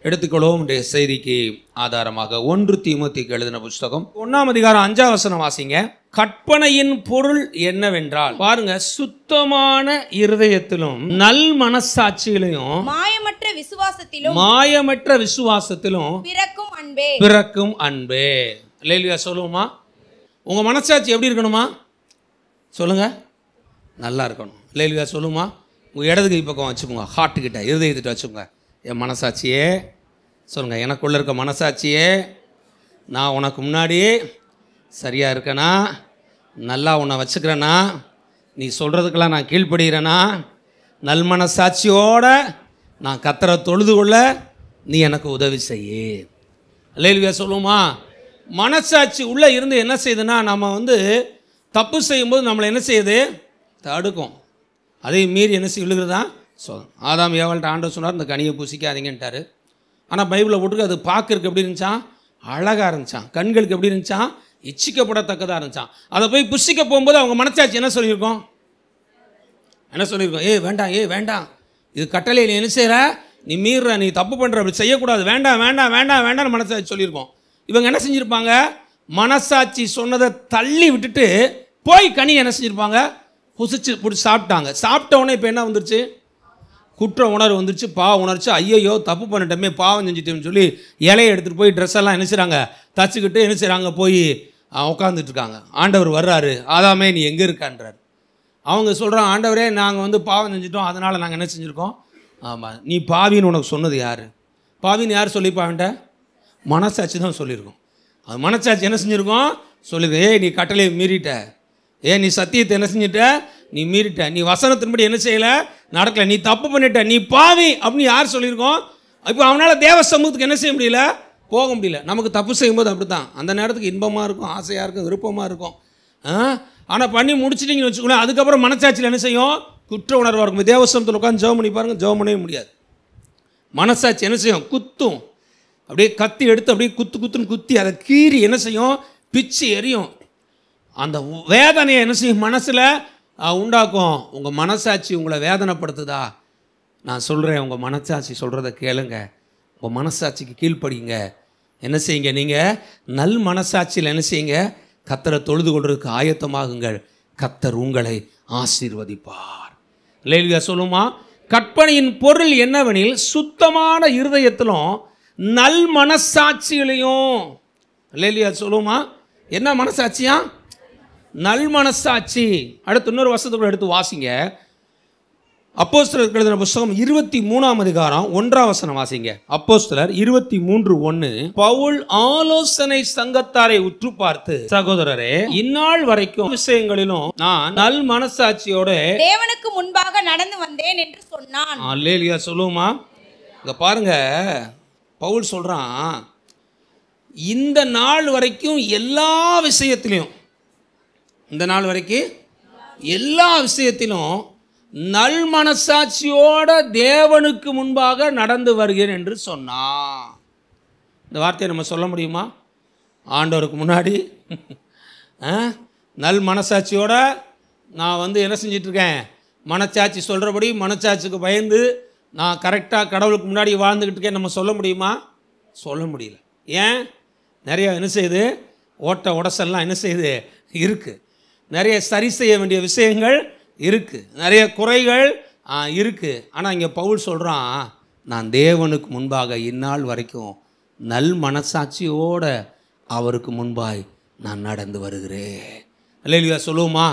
எடுத்துக்கொள்வோம். இன்றைய செய்திக்கு ஆதாரமாக 1 தீமோத்தேயுக்கு எழுதின புத்தகம் 1ஆம் அதிகாரம் 5ஆம் வசனம் வாசிங்க. கற்பனையின் பொருள் என்னவென்றால், பாருங்க, சுத்தமான இருதயத்திலும் நல் மனசாட்சியிலும் மாயமற்ற விசுவாசத்திலும் பிறக்கும் அன்பே. அல்லேலூயா சொல்லுவோமா? உங்க மனசாட்சி எப்படி இருக்கணுமா? சொல்லுங்க, நல்லா இருக்கணும். அல்லேலூயா சொல்லுமா? உங்க இடது கை பக்கம் வச்சுக்கோங்க, ஹார்ட்டுக்கிட்ட, இருதயத்திட்ட வச்சுக்கோங்க. என் மனசாட்சியே சொல்லுங்க, எனக்குள்ள இருக்க மனசாட்சியே, நான் உனக்கு முன்னாடி சரியாக இருக்கேனா? நல்லா உன்னை வச்சுக்கிறேனா? நீ சொல்கிறதுக்கெல்லாம் நான் கீழ்ப்படுகிறேனா? நல் மனசாட்சியோட நான் கர்த்தரை தொழுது கொள்ள நீ எனக்கு உதவி செய்யு. அல்லேலூயா சொல்லுமா? மனசாட்சி உள்ளே இருந்து என்ன செய்யுதுன்னா, நம்ம தப்பு செய்யும்போது நம்மளை என்ன செய்யுது? தடுக்கும். அதே மீறி என்ன செய்ய விழுகிறதா? ஆதாம் ஏவாள்கிட்ட ஆண்டவர் சொன்னார், இந்த கனியை புசிக்காதீங்கன்ட்டார். ஆனால் பைபிளில் போட்டுருக்கு, அது பார்க்கறதுக்கு எப்படி இருந்துச்சான்? அழகாக இருந்துச்சான். கண்களுக்கு எப்படி இருந்துச்சான்? இச்சிக்கப்படத்தக்கதாக இருந்துச்சான். அதை போய் புசிக்க போகும்போது அவங்க மனசாட்சி என்ன சொல்லியிருக்கோம்? வேண்டாம், வேண்டாம், இது கட்டளை, நீ என்ன செய்கிற? நீ மீறுற, நீ தப்பு பண்ணுற, அப்படி செய்யக்கூடாது, வேண்டாம் வேண்டாம் வேண்டாம் வேண்டாம்னு மனசாட்சி சொல்லியிருக்கோம். இவங்க என்ன செஞ்சுருப்பாங்க? மனசாட்சி சொன்னதை தள்ளி விட்டுட்டு போய் கனி என்ன செஞ்சுருப்பாங்க? பிடிச்சி சாப்பிட்டாங்க. சாப்பிட்ட உடனே இப்போ என்ன வந்துருச்சு? குற்ற உணர்வு வந்துருச்சு, பாவ உணர்ச்சி. ஐயோ தப்பு பண்ணிட்டோமே, பாவம் செஞ்சுட்டேன்னு சொல்லி இலையை எடுத்துகிட்டு போய் ட்ரெஸ் எல்லாம் என்ன செய்கிறாங்க? தச்சுக்கிட்டு என்ன செய்கிறாங்க? போய் உட்காந்துட்டு இருக்காங்க. ஆண்டவர் வர்றாரு, ஆதாமே நீ எங்கே இருக்கான்றார். அவங்க சொல்கிறாங்க, ஆண்டவரே நாங்கள் பாவம் செஞ்சுட்டோம், அதனால் நாங்கள் என்ன செஞ்சுருக்கோம்? ஆமாம், நீ பாவின்னு உனக்கு சொன்னது யார்? பாவின்னு யார் சொல்லிப்பான்ட்ட? மனசாட்சி தான் சொல்லியிருக்கோம். அது மனசாட்சி என்ன செஞ்சுருக்கோம்? சொல்லியிருக்கோம், நீ கட்டளையை மீறிட்ட, நீ சத்தியத்தை என்ன செஞ்சிட்ட? நீ மீறிட்ட, நீ வசனத்தின்படி என்ன செய்யலை? நடக்கலை, நீ தப்பு பண்ணிட்ட, நீ பாவி அப்படின்னு யார் சொல்லியிருக்கோம்? இப்போ அவனால் தேவ சமூகத்துக்கு என்ன செய்ய முடியல? போக முடியல. நமக்கு தப்பு செய்யும்போது அப்படி தான், அந்த நேரத்துக்கு இன்பமாக இருக்கும், ஆசையாக இருக்கும், விருப்பமாக இருக்கும். ஆனால் பண்ணி முடிச்சிட்டிங்கன்னு வச்சுக்கோங்களேன், அதுக்கப்புறம் மனசாட்சியில் என்ன செய்யும்? குற்ற உணர்வாக இருக்கும். தேவசமத்தில் உட்காந்து ஜெபம் பண்ணி பாருங்கள், ஜெபம் பண்ணவே முடியாது. மனசாட்சி என்ன செய்யும்? குத்தும். அப்படியே கத்தி எடுத்து அப்படியே குத்துன்னு குத்தி அதை கீறி என்ன செய்யும்? பிச்சு எரியும். அந்த வேதனையை என்ன செய்யும்? மனசில் உண்டாக்கும். உங்கள் மனசாட்சி உங்களை வேதனைப்படுத்துதா? நான் சொல்கிறேன், உங்கள் மனசாட்சி சொல்கிறத கேளுங்க, உங்கள் மனசாட்சிக்கு கீழ்ப்படிங்க. என்ன செய்யுங்க? நீங்கள் நல் மனசாட்சியில் என்ன செய்யுங்க? கர்த்தரை தொழுது கொள்றதுக்கு ஆயத்தமாகுங்கள். கர்த்தர் உங்களை ஆசீர்வதிப்பார். அல்லேலூயா சொல்லுமா? கற்பனையின் பொருள் என்னவெனில், சுத்தமான இருதயத்திலும் நல் மனசாட்சிகளையும். அல்லேலூயா சொல்லுமா? என்ன மனசாட்சியா? நல் மனசாட்சி. அடுத்து இன்னொரு வசனத்துக்குள்ள எடுத்து வாசிங்க. அப்போஸ்தலர் எழுதின புத்தகம் 23ஆம் அதிகாரம் 1ஆம் வசனம் வாசிங்க. அப்போஸ்தலர் 23:1. பவுல் ஆலோசனை சங்கத்தாரை உற்று பார்த்து, சகோதரரே, இந்நாள் வரைக்கும் விஷயங்களிலும் நான் நல் மனசாட்சியோட தேவனுக்கு முன்பாக நடந்து வந்தேன் என்று சொன்னான். அல்லேலூயா சொல்லுமா? இங்க பாருங்க, பவுல் சொல்றான், இந்த நாள் வரைக்கும் எல்லா விஷயத்திலையும், இந்த நாள் வரைக்கும் எல்லா விஷயத்திலும் நல் மனசாட்சியோட தேவனுக்கு முன்பாக நடந்து வருகிறேன் என்று சொன்னான். இந்த வார்த்தையை நம்ம சொல்ல முடியுமா? ஆண்டவருக்கு முன்னாடி நல் மனசாட்சியோட நான் என்ன செஞ்சிட்ருக்கேன்? மனசாட்சி சொல்கிறபடி, மனசாட்சிக்கு பயந்து நான் கரெக்டாக கடவுளுக்கு முன்னாடி வாழ்ந்துக்கிட்டு இருக்கேன் நம்ம சொல்ல முடியுமா? சொல்ல முடியல. ஏன்? நிறைய என்ன செய்யுது? ஓட்ட உடசல்லாம் என்ன செய்யுது? இருக்குது. நிறைய சரி செய்ய வேண்டிய விஷயங்கள் இருக்குது, நிறைய குறைகள் இருக்குது. ஆனால் இங்கே பவுல் சொல்கிறான், நான் தேவனுக்கு முன்பாக இந்நாள் வரைக்கும் நல் மனசாட்சியோடு அவருக்கு முன்பாய் நான் நடந்து வருகிறேன். அல்லேலூயா சொல்லுவோமா?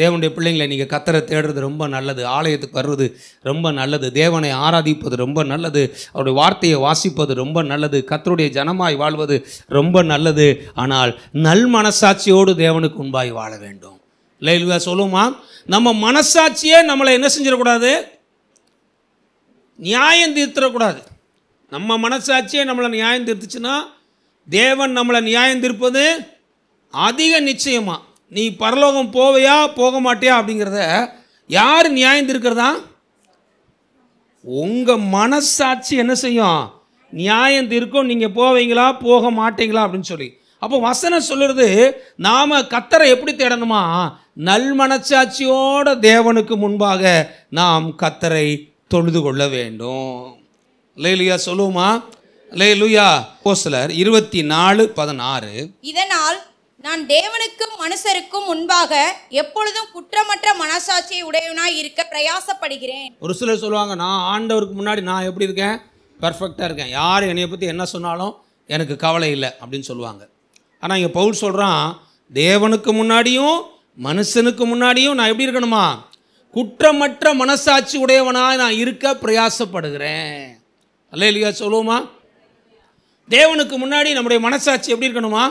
தேவனுடைய பிள்ளைங்களை, நீங்கள் கர்த்தரை தேடுறது ரொம்ப நல்லது, ஆலயத்துக்கு வர்றது ரொம்ப நல்லது, தேவனை ஆராதிப்பது ரொம்ப நல்லது, அவருடைய வார்த்தையை வாசிப்பது ரொம்ப நல்லது, கர்த்தருடைய ஜனமாய் வாழ்வது ரொம்ப நல்லது. ஆனால் நல் மனசாட்சியோடு தேவனுக்கு முன்பாய் வாழ வேண்டும். அல்லேலூயா சொல்லுமா? நம்ம மனசாட்சியே நம்மளை என்ன செஞ்சிடக்கூடாது? நியாயம் தீர்த்திடக்கூடாது. நம்ம மனசாட்சியே நம்மளை நியாயம் தீர்த்துச்சுன்னா தேவன் நம்மளை நியாயம் தீர்ப்பது அதிக நிச்சயமாக. நீ பரலோகம் போவையா போக மாட்டியா அப்படிங்கிறத யார் நியாயம் தீர்க்கிறதா? உங்கள் மனசாட்சி என்ன செய்யும்? நியாயம் தீர்க்கும், நீங்கள் போவீங்களா போக மாட்டீங்களா அப்படின்னு சொல்லி. அப்போ வசனம் சொல்லுறது, நாம் கர்த்தரை எப்படி தேடணுமா? நல் மனசாட்சியோட தேவனுக்கு முன்பாக நாம் கர்த்தரை தொழுது கொள்ள வேண்டும். அல்லேலூயா சொல்லுவோமா? அல்லேலூயா. அப்போஸ்தலர் 24:16. இதனால் நான் தேவனுக்கும் மனுஷருக்கும் முன்பாக எப்பொழுதும் குற்றமற்ற மனசாட்சியை உடையவனாய் இருக்க பிரயாசப்படுகிறேன். ஒரு சிலர் சொல்லுவாங்க, நான் ஆண்டவருக்கு முன்னாடி நான் எப்படி இருக்கேன், பர்ஃபெக்டாக இருக்கேன், யார் என்னை பற்றி என்ன சொன்னாலும் எனக்கு கவலை இல்லை அப்படின்னு சொல்லுவாங்க. ஆனால் இங்கே பவுல் சொல்கிறான், தேவனுக்கு முன்னாடியும் மனுஷனுக்கு முன்னாடியும் நான் எப்படி இருக்கணுமா, குற்றமற்ற மனசாட்சி உடையவனாக நான் இருக்க பிரயாசப்படுகிறேன். அல்லேலூயா சொல்லுவோமா? தேவனுக்கு முன்னாடி நம்முடைய மனசாட்சி எப்படி இருக்கணுமா,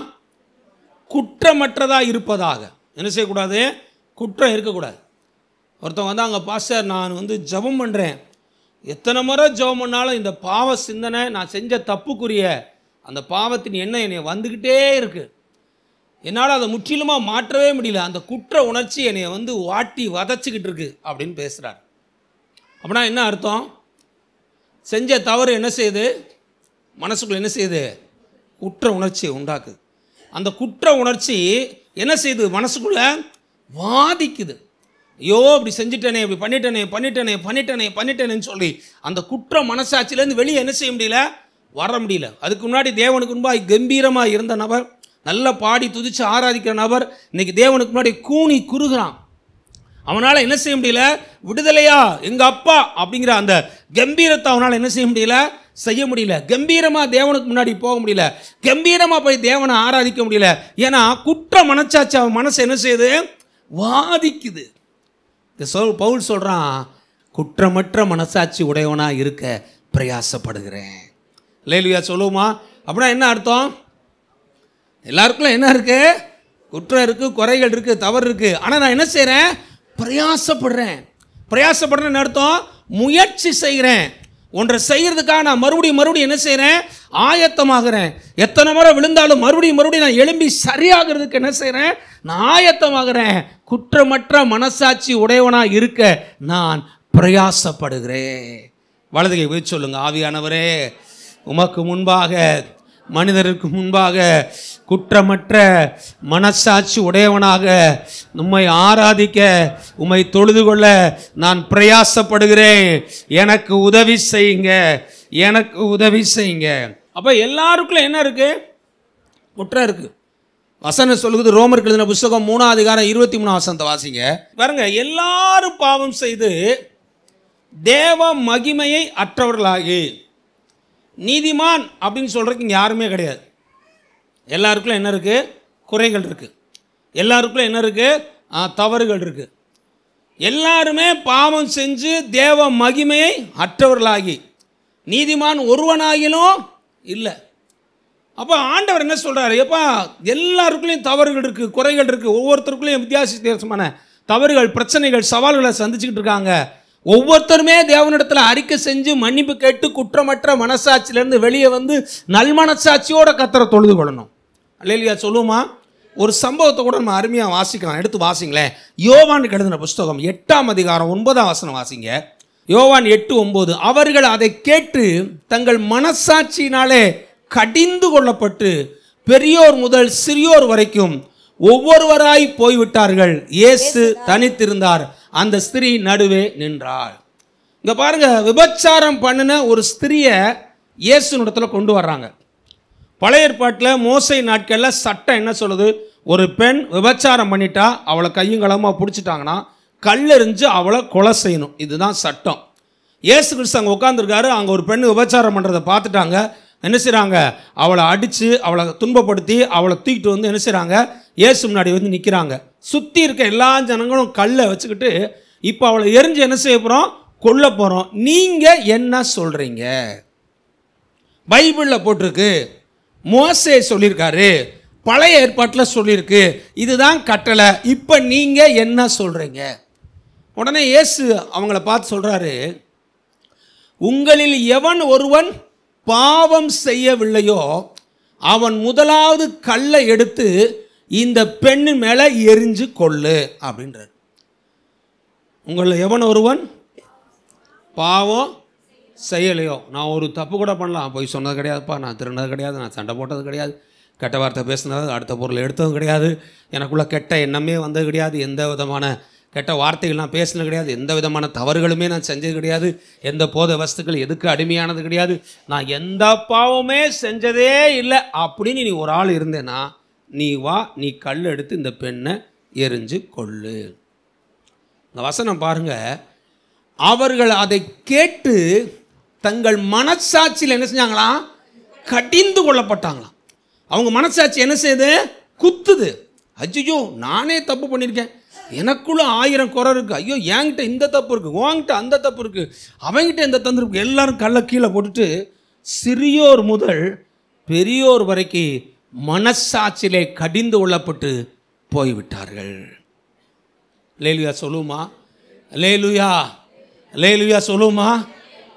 குற்றமற்றதாக இருப்பதாக. என்ன செய்யக்கூடாது, குற்றம் இருக்கக்கூடாது. ஒருத்தவங்க வந்து, அங்கே பாஸ்டர் நான் வந்து ஜெபம் பண்ணுறேன், எத்தனை முறை ஜெபம் பண்ணாலும் இந்த பாவ சிந்தனை, நான் செஞ்ச தப்புக்குரிய அந்த பாவத்தின் எண்ணம் என்னை வந்துக்கிட்டே இருக்குது, என்னால் அதை முற்றிலுமாக மாற்றவே முடியல, அந்த குற்ற உணர்ச்சி என்னை வந்து வாட்டி வதச்சிக்கிட்டு இருக்கு அப்படின்னு பேசுகிறார். அப்படின்னா என்ன அர்த்தம்? செஞ்ச தவறு என்ன செய்யுது, மனசுக்குள்ள என்ன செய்யுது, குற்ற உணர்ச்சியை உண்டாக்குது. அந்த குற்ற உணர்ச்சி என்ன செய்யுது, மனசுக்குள்ள வாதிக்குது. ஐயோ இப்படி செஞ்சுட்டேனே, இப்படி பண்ணிட்டேனேன்னு சொல்லி அந்த குற்ற மனசாட்சியிலேருந்து வெளியே என்ன செய்ய முடியல, வர முடியல. அதுக்கு முன்னாடி தேவனுக்கு முன்பாக கம்பீரமாக இருந்த நபர், நல்லா பாடி துதிச்சு ஆராதிக்கிற நபர், இன்னைக்கு தேவனுக்கு முன்னாடி கூனி குறுகிறான். அவனால் என்ன செய்ய முடியல, விடுதலையா எங்கள் அப்பா அப்படிங்கிற அந்த கம்பீரத்தை அவனால் என்ன செய்ய முடியல, செய்ய முடியல. கம்பீரமாக தேவனுக்கு முன்னாடி போக முடியல, கம்பீரமாக போய் தேவனை ஆராதிக்க முடியல. ஏன்னா குற்ற மனச்சாட்சி அவன் மனசு என்ன செய்யுது, வாதிக்குது. பவுல் சொல்கிறான், குற்றமற்ற மனசாட்சி உடையவனாக இருக்க பிரயாசப்படுகிறேன். அல்லேலூயா சொல்லுவோமா? அப்படின்னா என்ன அர்த்தம்? எல்லாருக்குள்ள என்ன இருக்குது, குற்றம் இருக்குது, குறைகள் இருக்குது, தவறு இருக்குது. ஆனால் நான் என்ன செய்கிறேன், பிரயாசப்படுறேன்னு அர்த்தம், முயற்சி செய்கிறேன். ஒன்றை செய்கிறதுக்காக நான் மறுபடியும் என்ன செய்கிறேன், ஆயத்தமாகிறேன். எத்தனை முறை விழுந்தாலும் மறுபடியும் நான் எழும்பி சரியாகிறதுக்கு என்ன செய்கிறேன், நான் ஆயத்தமாகிறேன். குற்றமற்ற மனசாட்சி உடையவனாக இருக்க நான் பிரயாசப்படுகிறேன். வலதுகை போய் சொல்லுங்க, ஆவியானவரே உமக்கு முன்பாக, மனிதருக்கு முன்பாக குற்றமற்ற மனசாட்சி உடையவனாக உம்மை ஆராதிக்க, உம்மை தொழுது கொள்ள நான் பிரயாசப்படுகிறேன். எனக்கு உதவி செய்யுங்க. அப்போ எல்லாருக்குள்ள என்ன இருக்கு, குற்றம் இருக்கு. வசனம் சொல்லுது, ரோமருக்கு எழுதின புத்தகம் 3:23 வாசிங்க பாருங்க. எல்லாரும் பாவம் செய்து தேவ மகிமையை அற்றவர்களாகி, நீதிமான் அப்படின்னு சொல்கிறதுக்கு இங்கே யாருமே கிடையாது. எல்லாருக்குள்ள என்ன இருக்குது, குறைகள் இருக்குது. எல்லாருக்குள்ள என்ன இருக்குது, தவறுகள் இருக்குது. எல்லாருமே பாவம் செஞ்சு தேவ மகிமையை அற்றவர்களாகி, நீதிமான் ஒருவனாகிலும் இல்லை. அப்போ ஆண்டவர் என்ன சொல்கிறாரு, எப்பா எல்லாருக்குள்ளேயும் தவறுகள் இருக்குது, குறைகள் இருக்குது. ஒவ்வொருத்தருக்குள்ளேயும் வித்தியாசமான தவறுகள், பிரச்சனைகள், சவால்களை சந்திச்சுக்கிட்டு இருக்காங்க. ஒவ்வொருத்தருமே தேவனிடத்தில் அறிக்கை செஞ்சு மன்னிப்பு கேட்டு குற்றமற்ற மனசாட்சியிலேருந்து வெளியே வந்து நல்மனசாட்சியோட கர்த்தரை தொழுது கொள்ளணும். அல்லேலூயா சொல்லுமா? ஒரு சம்பவத்தை கூட நம்ம அருமையாக வாசிக்கலாம், எடுத்து வாசிங்களேன். யோவானுக்கு எழுதின புஸ்தகம் 8:9 வாசிங்க. யோவான் 8:9. அவர்கள் அதை கேட்டு தங்கள் மனசாட்சியினாலே கடிந்து கொள்ளப்பட்டு பெரியோர் முதல் சிறியோர் வரைக்கும் ஒவ்வொருவராய் போய்விட்டார்கள். இயேசு தனித்திருந்தார், அந்த ஸ்திரீ நடுவே நின்றாள். இங்கே பாருங்க, விபச்சாரம் பண்ணின ஒரு ஸ்திரியை இயேசுனிடத்துல கொண்டு வர்றாங்க. பழைய ஏற்பாட்டில் மோசே நாட்களில் சட்டம் என்ன சொல்லுது, ஒரு பெண் விபச்சாரம் பண்ணிட்டா அவளை கையும் களமாக பிடிச்சிட்டாங்கன்னா கல்லெறிஞ்சு அவளை கொலை செய்யணும். இதுதான் சட்டம். இயேசு கிறிஸ்து அங்கே உட்காந்துருக்காரு. அங்கே ஒரு பெண் விபச்சாரம் பண்ணுறதை பார்த்துட்டாங்க. என்ன செய்கிறாங்க, அவளை அடித்து அவளை துன்பப்படுத்தி அவளை தூக்கிட்டு வந்து என்ன செய்கிறாங்க, இயேசு முன்னாடி வந்து நிற்கிறாங்க. சுற்றி இருக்க எல்லா ஜனங்களும் கல்லை வச்சுக்கிட்டு இப்போ அவளை எரிஞ்சு என்ன செய்ய போகிறோம், கொல்ல போகிறோம். நீங்கள் என்ன சொல்கிறீங்க? பைபிளில் போட்டிருக்கு, மோசே சொல்லியிருக்காரு, பழைய ஏற்பாட்டில் சொல்லியிருக்கு, இதுதான் கட்டளை. இப்போ நீங்கள் என்ன சொல்கிறீங்க? உடனே இயேசு அவங்கள பார்த்து சொல்கிறாரு, உங்களில் எவன் ஒருவன் பாவம் செய்யவில்லையோ அவன் முதலாவது கல்லை எடுத்து இந்த பெண்ணு மேலே எரிஞ்சு கொள்ளு அப்படின்றார். உங்களில் எவன் ஒருவன் பாவம் செய்யலையோ, நான் ஒரு தப்பு கூட பண்ணலாம், போய் சொன்னது கிடையாதுப்பா, நான் திருநது கிடையாது, நான் சண்டை போட்டது கிடையாது, கெட்ட வார்த்தை பேசினது, அடுத்த பொருள் எடுத்ததும் கிடையாது, எனக்குள்ள கெட்ட எண்ணமே வந்தது கிடையாது, எந்த விதமான கெட்ட வார்த்தைகள் நான் பேசினது கிடையாது, எந்த விதமான தவறுகளுமே நான் செஞ்சது கிடையாது, எந்த போதை வஸ்துக்கள் எதுக்கு அடிமையானது கிடையாது, நான் எந்த பாவமே செஞ்சதே இல்லை அப்படின்னு நீ ஒரு ஆள் இருந்தேன்னா நீ வா, நீ கல் எடுத்து இந்த பெண்ணை எரிஞ்சு கொள்ளு. இந்த வசனம் பாருங்க, அவர்கள் அதை கேட்டு தங்கள் மனசாட்சியில் என்ன செஞ்சாங்களாம்? கடிந்து கொள்ளப்பட்டாங்களாம். அவங்க மனசாட்சி என்ன செய்யுது? குத்துது. ஐயோ நானே தப்பு பண்ணியிருக்கேன், எனக்குள்ள 1000 குறை இருக்குது, ஐயோ என்கிட்ட இந்த தப்பு இருக்குது, உன்கிட்ட அந்த தப்பு இருக்குது, அவங்ககிட்ட இந்த தந்து இருக்குது, எல்லாரும் கல்லை கீழே போட்டுட்டு சிறியோர் முதல் பெரியோர் வரைக்கும் மனசாட்சியிலே கடிந்து கொள்ளப்பட்டு போய்விட்டார்கள். அல்லேலூயா சொல்லுமா? அல்லேலூயா, அல்லேலூயா சொல்லுமா?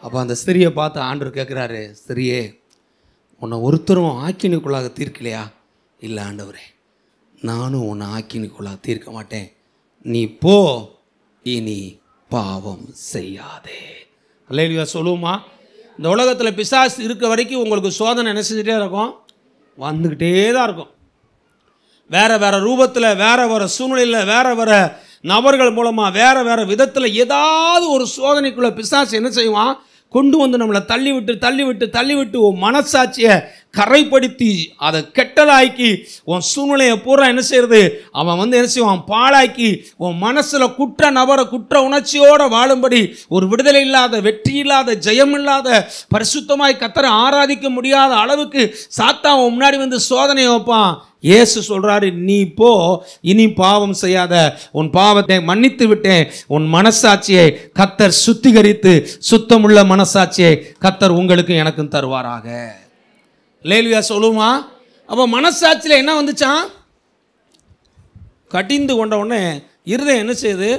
அப்போ அந்த ஸ்திரியை பார்த்து ஆண்டவர் கேட்குறாரு, ஸ்திரியே உன்னை ஒருத்தரும் ஆக்கினிக்குள்ளாக தீர்க்கலையா? இல்லை ஆண்டவரே, நானும் உன்னை ஆக்கினிக்குள்ளாக தீர்க்க மாட்டேன், நீ போ, இனி பாவம் செய்யாதே. அல்லேலூயா சொல்லுமா? இந்த உலகத்தில் பிசாசு இருக்க வரைக்கும் உங்களுக்கு சோதனை என்ன செஞ்சுட்டே இருக்கும்? வந்துக்கிட்டே தான் இருக்கும். வேறு வேறு ரூபத்தில், வேறு வேறு சூழ்நிலையில், வேறு வேறு நபர்கள் மூலமாக, வேறு வேறு விதத்தில் ஏதாவது ஒரு சோதனைக்குள்ளே பிசாசு என்ன செய்வான்? கொண்டு வந்து நம்மளை தள்ளிவிட்டு உன் மனசாட்சியை கரைப்படுத்தி அதை கெட்டதாக்கி உன் சூழ்நிலையை பூரா என்ன செய்யறது? அவன் வந்து என்ன செய்வான்? பாழாக்கி உன் மனசில் குற்ற உணர்ச்சியோடு வாழும்படி ஒரு விடுதலை இல்லாத, வெற்றி இல்லாத, ஜெயம் இல்லாத, பரிசுத்தமாய் கர்த்தரை ஆராதிக்க முடியாத அளவுக்கு சாத்தான் உன் முன்னாடி வந்து சோதனை வைப்பான். இயேசு சொல்றாரு, நீ போ, இனி பாவம் செய்யாத, உன் பாவத்தை மன்னித்து விட்டேன், உன் மனசாட்சியை கர்த்தர் சுத்திகரித்து சுத்தமுள்ள மனசாட்சியை கர்த்தர் உங்களுக்கு எனக்கும் தருவாராக. அல்லேலூயா சொல்லுமா? அப்போ மனசாட்சியில் என்ன வந்துச்சான்? கடிந்து கொண்ட உடனே இருதயம் என்ன செய்யுது?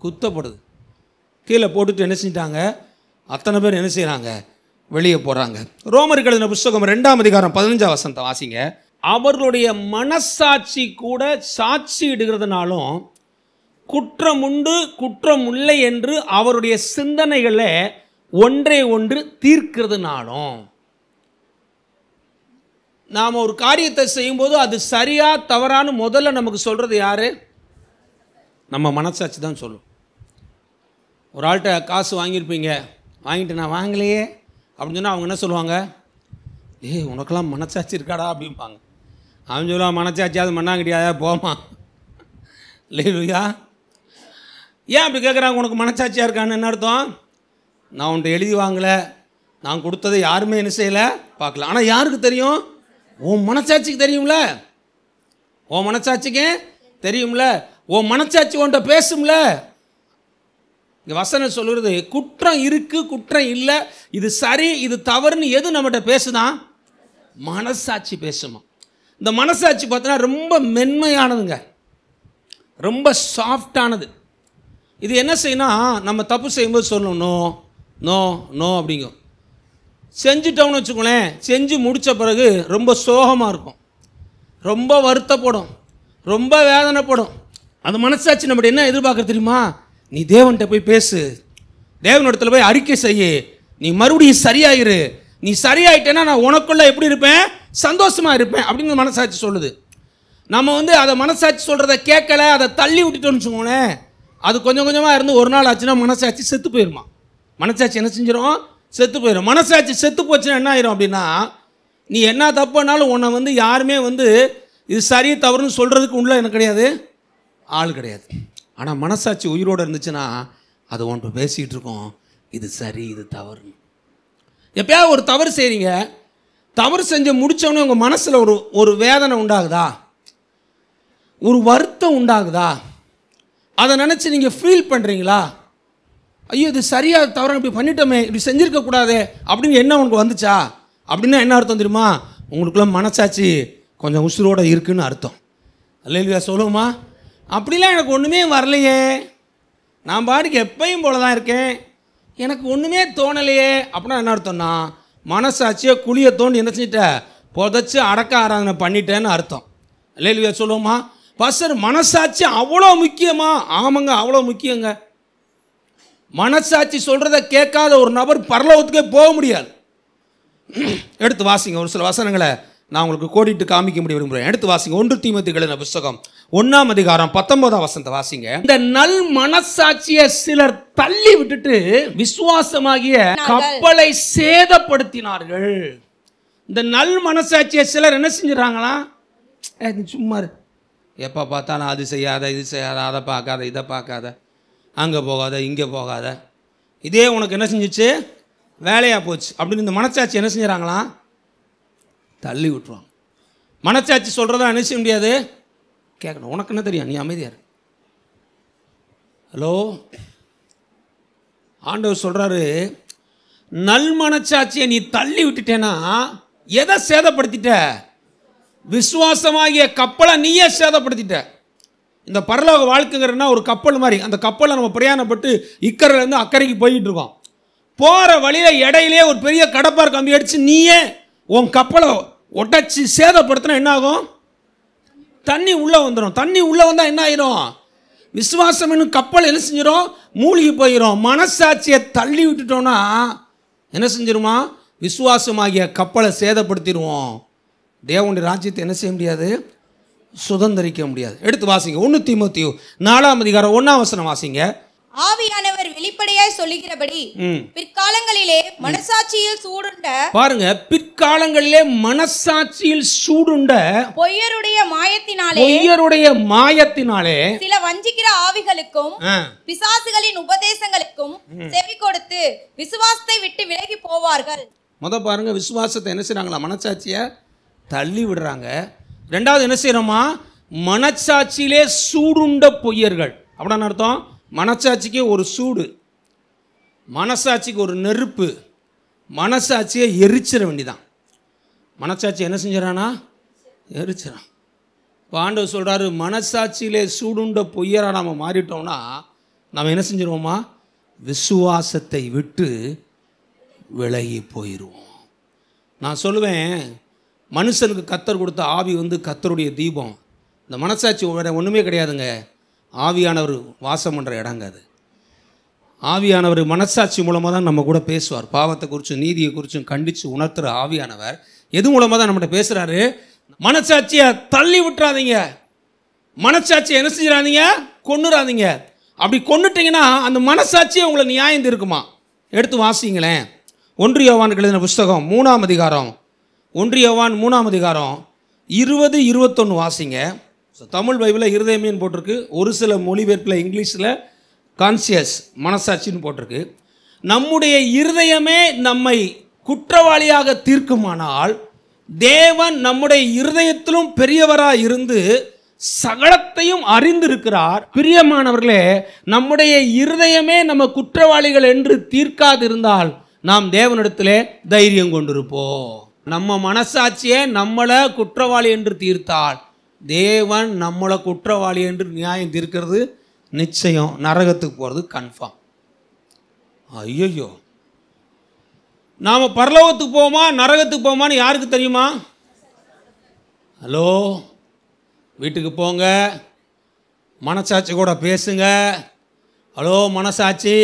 குத்தப்படுது. கீழே போட்டுட்டு என்ன செஞ்சிட்டாங்க? அத்தனை பேர் என்ன செய்கிறாங்க? வெளியே போகிறாங்க. ரோமர்கள் எழுதின புத்தகம் 2ஆம் அதிகாரம் 15ஆம் வசனத்தை வாசிங்க. அவர்களுடைய மனசாட்சி கூட சாட்சி இடுகிறதுனாலும் குற்றம் உண்டு குற்றம் இல்லை என்று அவருடைய சிந்தனைகளை ஒன்றை ஒன்று தீர்க்கிறதுனாலும், நாம் ஒரு காரியத்தை செய்யும்போது அது சரியா தவறான்னு முதல்ல நமக்கு சொல்கிறது யாரு? நம்ம மனசாட்சி தான் சொல்லும். ஒரு ஆள்கிட்ட காசு வாங்கியிருப்பீங்க, வாங்கிட்டு நான் வாங்கலையே அப்படின்னு சொன்னால் அவங்க என்ன சொல்லுவாங்க? ஏய் உனக்கெல்லாம் மனசாட்சி இருக்காடா அப்படிம்பாங்க. அவன் சொல்லுவான், மனசாட்சியாவது மண்ணாங்கட்டியாதா போமா. இல்லையா? ஏன் அப்படி கேட்குறாங்க? உனக்கு மனசாட்சியாக இருக்கான்னு என்ன அர்த்தம்? நான் உன்ட்ட எழுதி வாங்கலை, நான் கொடுத்ததை யாருமே என்ன செய்யலை, பார்க்கல. ஆனால் யாருக்கு தெரியும்? உன் மனசாட்சிக்கு தெரியும்ல, உன் மனசாட்சிக்கு தெரியும்ல, உன் மனசாட்சி உன்ட்ட பேசும்ல. இங்கே வசனம் சொல்கிறது, குற்றம் இருக்குது குற்றம் இல்லை, இது சரி இது தவறுன்னு எது நம்மகிட்ட பேசுதான்? மனசாட்சி பேசுமா. இந்த மனசாட்சி பார்த்தோன்னா ரொம்ப மென்மையானதுங்க, ரொம்ப சாஃப்டானது. இது என்ன செய்யணும்? நம்ம தப்பு செய்யும்போது சொல்லணும், நோ நோ நோ அப்படிங்கும். செஞ்சுட்டோம்னு வச்சுக்கோங்களேன், செஞ்சு முடித்த பிறகு ரொம்ப சோகமாக இருக்கும், ரொம்ப வருத்தப்படும், ரொம்ப வேதனைப்படும். அந்த மனசாட்சி நம்மகிட்ட என்ன எதிர்பார்க்குறது தெரியுமா? நீ தேவன்கிட்ட போய் பேசு, தேவனிடத்தில் போய் அறிக்கை செய்ய, நீ மறுபடியும் சரியாயிரு, நீ சரியாயிட்டேன்னா நான் உனக்குள்ள எப்படி இருப்பேன்? சந்தோஷமாக இருப்பேன் அப்படின்னு மனசாட்சி சொல்லுது. நம்ம வந்து அதை மனசாட்சி சொல்கிறத கேட்கல, அதை தள்ளி விட்டுட்டோன்னு வச்சுக்கோங்களேன், அது கொஞ்சம் கொஞ்சமாக இருந்து ஒரு நாள் ஆச்சுன்னா மனசாட்சி செத்து போயிடுமா. மனசாட்சி என்ன செஞ்சிடும்? செத்து போயிடும். மனசாட்சி செத்து போச்சுன்னா என்ன ஆயிரும் அப்படின்னா, நீ என்ன தப்புனாலும் உன்னை வந்து யாருமே வந்து இது சரி தவறுன்னு சொல்கிறதுக்கு உள்ள என்ன கிடையாது, ஆள் கிடையாது. ஆனால் மனசாட்சி உயிரோடு இருந்துச்சுன்னா அது உன்கிட்ட பேசிக்கிட்டு இருக்கோம், இது சரி இது தவறுன்னு. எப்பயாவது ஒரு தவறு செய்கிறீங்க, தவறு செஞ்சு முடித்தவொடனே உங்கள் மனசில் ஒரு வேதனை உண்டாகுதா, ஒரு வருத்தம் உண்டாகுதா, அதை நினச்சி நீங்கள் ஃபீல் பண்ணுறீங்களா? ஐயோ இது சரியாக தவறு இப்படி பண்ணிட்டோமே, இப்படி செஞ்சுருக்கக்கூடாதே அப்படின்னு என்ன உனக்கு வந்துச்சா? அப்படின்னா என்ன அர்த்தம் தெரியுமா? உங்களுக்குள்ள மனசாட்சி கொஞ்சம் உசுரோடு இருக்குன்னு அர்த்தம். அல்லேலூயா சொல்லுமா? அப்படிலாம் எனக்கு ஒன்றுமே வரலையே, நான் பாட்டுக்கு எப்பயும் போல தான் இருக்கேன், எனக்கு ஒன்றுமே தோணலையே அப்படின்னா என்ன அர்த்தம்னா, மனசாட்சியை குழியை தோண்டி என்ன செஞ்சிட்ட? புதைச்சி அடக்க ஆராதனை பண்ணிட்டேன்னு அர்த்தம். அல்லேலூயா சொல்லுமா? பாஸ்டர் மனசாட்சி அவ்வளோ முக்கியமா? ஆமாங்க, அவ்வளோ முக்கியங்க. மனசாட்சி சொல்கிறத கேட்காத ஒரு நபர் பரலோகத்துக்கே போக முடியாது. எடுத்து வாசிங்க ஒரு சில வசனங்களை. நான் உங்களுக்கு கோடிட்டு காமிக்க முடிய விரும்புகிறேன். எடுத்து வாசிங்க. 1 தீமோத்தேயு எழுதின புத்தகம் 1ஆம் அதிகாரம் 19ஆம் வசனத்தை வாசிங்க. இந்த நல் மனசாட்சியை சிலர் தள்ளி விட்டுட்டு விசுவாசமாகிய கப்பலை சேதப்படுத்தினார்கள். இந்த நல் மனசாட்சியை சிலர் என்ன செஞ்சுறாங்களா? சும்மா எப்போ பார்த்தாலும் அது செய்யாத, இது செய்யாத, அதை பார்க்காத, இதை பார்க்காத, அங்கே போகாத, இங்கே போகாத, இதே உனக்கு என்ன செஞ்சிச்சு? வேலையாக போச்சு அப்படின்னு இந்த மனசாட்சி என்ன செஞ்சுறாங்களா? தள்ளி விட்டுருவாங்க. மனசாட்சி சொல்கிறதா என்ன செய்ய முடியாது? கேட்கணும். உனக்கு என்ன தெரியும்? நீ அமைதியார். ஹலோ, ஆண்டவர் சொல்கிறாரு, நல் மனசாட்சியை நீ தள்ளி விட்டுட்டேன்னா எதை சேதப்படுத்திட்ட? விசுவாசமாகிய கப்பலை நீயே சேதப்படுத்திட்ட. இந்த பரலோக வாழ்க்கைங்கிறன்னா ஒரு கப்பல் மாதிரி. அந்த கப்பலை நம்ம பிரயாணப்பட்டு இக்கரையிலேருந்து அக்கறைக்கு போய்கிட்டு இருக்கோம். போகிற வழியில் இடையிலே ஒரு பெரிய கடப்பார் கம்பி அடித்து நீயே உன் கப்பலை ஒட்டச்சி சேதப்படுத்தினா என்ன ஆகும்? தண்ணி உள்ளே வந்துடும். தண்ணி உள்ளே வந்தால் என்ன ஆயிரும்? விசுவாசம் என்னும் கப்பல் என்ன செஞ்சிடும்? மூழ்கி போயிடும். மனசாட்சியை தள்ளி விட்டுட்டோன்னா என்ன செஞ்சிருமா? விசுவாசமாகிய கப்பலை சேதப்படுத்திடுவோம். தேவனுடைய ராஜ்யத்தை என்ன செய்ய முடியாது? சுதந்திரிக்க முடியாது. எடுத்து வாசிங்க. 1 தீமோத்தேயு 4ஆம் அதிகாரம் 1ஆம் வசனம் வாசிங்க. ஆவியானவர் வெளிப்படையாய் சொல்லுகிறபடி பிற்காலங்களிலே மனசாட்சியில் சூடுண்ட, பாருங்க, பிற்காலங்களிலே மனசாட்சியில் சூடுண்ட பொய்யருடைய மாயத்தினாலே சில வஞ்சிக்கிற ஆவிகளுக்கும் பிசாசுகளின் உபதேசங்களுக்கும் செவி கொடுத்து விசுவாசத்தை விட்டு விலகி போவார்கள். பாருங்க, விசுவாசத்தை என்ன செய்றாங்களா? மனசாட்சியை தள்ளி விடுறாங்க. ரெண்டாவது என்ன செய்யறோமா? மனசாட்சியிலே சூடுண்ட பொய்யர்கள். அப்படின்னு அர்த்தம், மனசாட்சிக்கு ஒரு சூடு, மனசாட்சிக்கு ஒரு நெருப்பு, மனசாட்சியை எரிச்சிட வேண்டிதான். மனசாட்சி என்ன செஞ்சிடறானா? எரிச்சிடான். இப்போ ஆண்டவர் சொல்கிறாரு, மனசாட்சியிலே சூடுண்ட பொய்யராக நாம் மாறிட்டோம்னா நாம் என்ன செஞ்சிருவோமா? விசுவாசத்தை விட்டு விலகி போயிடுவோம். நான் சொல்லுவேன், மனுஷனுக்கு கர்த்தர் கொடுத்த ஆவி கர்த்தருடைய தீபம். இந்த மனசாட்சி ஒன்றுமே கிடையாதுங்க. ஆவியானவர் வாசம் பண்ணுற இடங்க அது. ஆவியானவர் மனசாட்சி மூலமாக தான் நம்ம கூட பேசுவார். பாவத்தை குறித்தும் நீதியை குறித்தும் கண்டித்து உணர்த்துகிற ஆவியானவர் எது மூலமாக தான் நம்மகிட்ட பேசுகிறாரு? மனசாட்சியை தள்ளி விட்டுறாதீங்க. மனசாட்சியை என்ன செஞ்சிடாதீங்க? கொன்னுறாதீங்க. அப்படி கொன்னுட்டிங்கன்னா அந்த மனசாட்சியை உங்களை நியாயம் இருக்குமா? எடுத்து வாசிங்களேன். 1 யோவான் எழுதின புஸ்தகம் 3ஆம் அதிகாரம் 1 யோவான் 3ஆம் அதிகாரம் 20-21 வாசிங்க. தமிழ் பைபிளில் இருதயமேன்னு போட்டிருக்கு. ஒரு சில மொழிபெயர்ப்பில் இங்கிலீஷில் கான்சியஸ் மனசாட்சின்னு போட்டிருக்கு. நம்முடைய இருதயமே நம்மை குற்றவாளியாக தீர்க்குமானால் தேவன் நம்முடைய இருதயத்திலும் பெரியவராக இருந்து சகலத்தையும் அறிந்திருக்கிறார். பிரியமானவர்களே, நம்முடைய இருதயமே நம்ம குற்றவாளிகள் என்று தீர்க்காதிருந்தால் நாம் தேவனிடத்திலே தைரியம் கொண்டிருப்போம். நம்ம மனசாட்சியை நம்மளை குற்றவாளி என்று தீர்த்தால் தேவன் நம்மளை குற்றவாளி என்று நியாயம் தீர்க்கிறது நிச்சயம். நரகத்துக்கு போகிறது கன்ஃபார்ம். ஐயோ, நாம் பரலோகத்துக்கு போவோமா நரகத்துக்கு போவோமான்னு யாருக்கு தெரியுமா? ஹலோ, வீட்டுக்கு போங்க, மனசாட்சி கூட பேசுங்க. ஹலோ மனசாட்சி,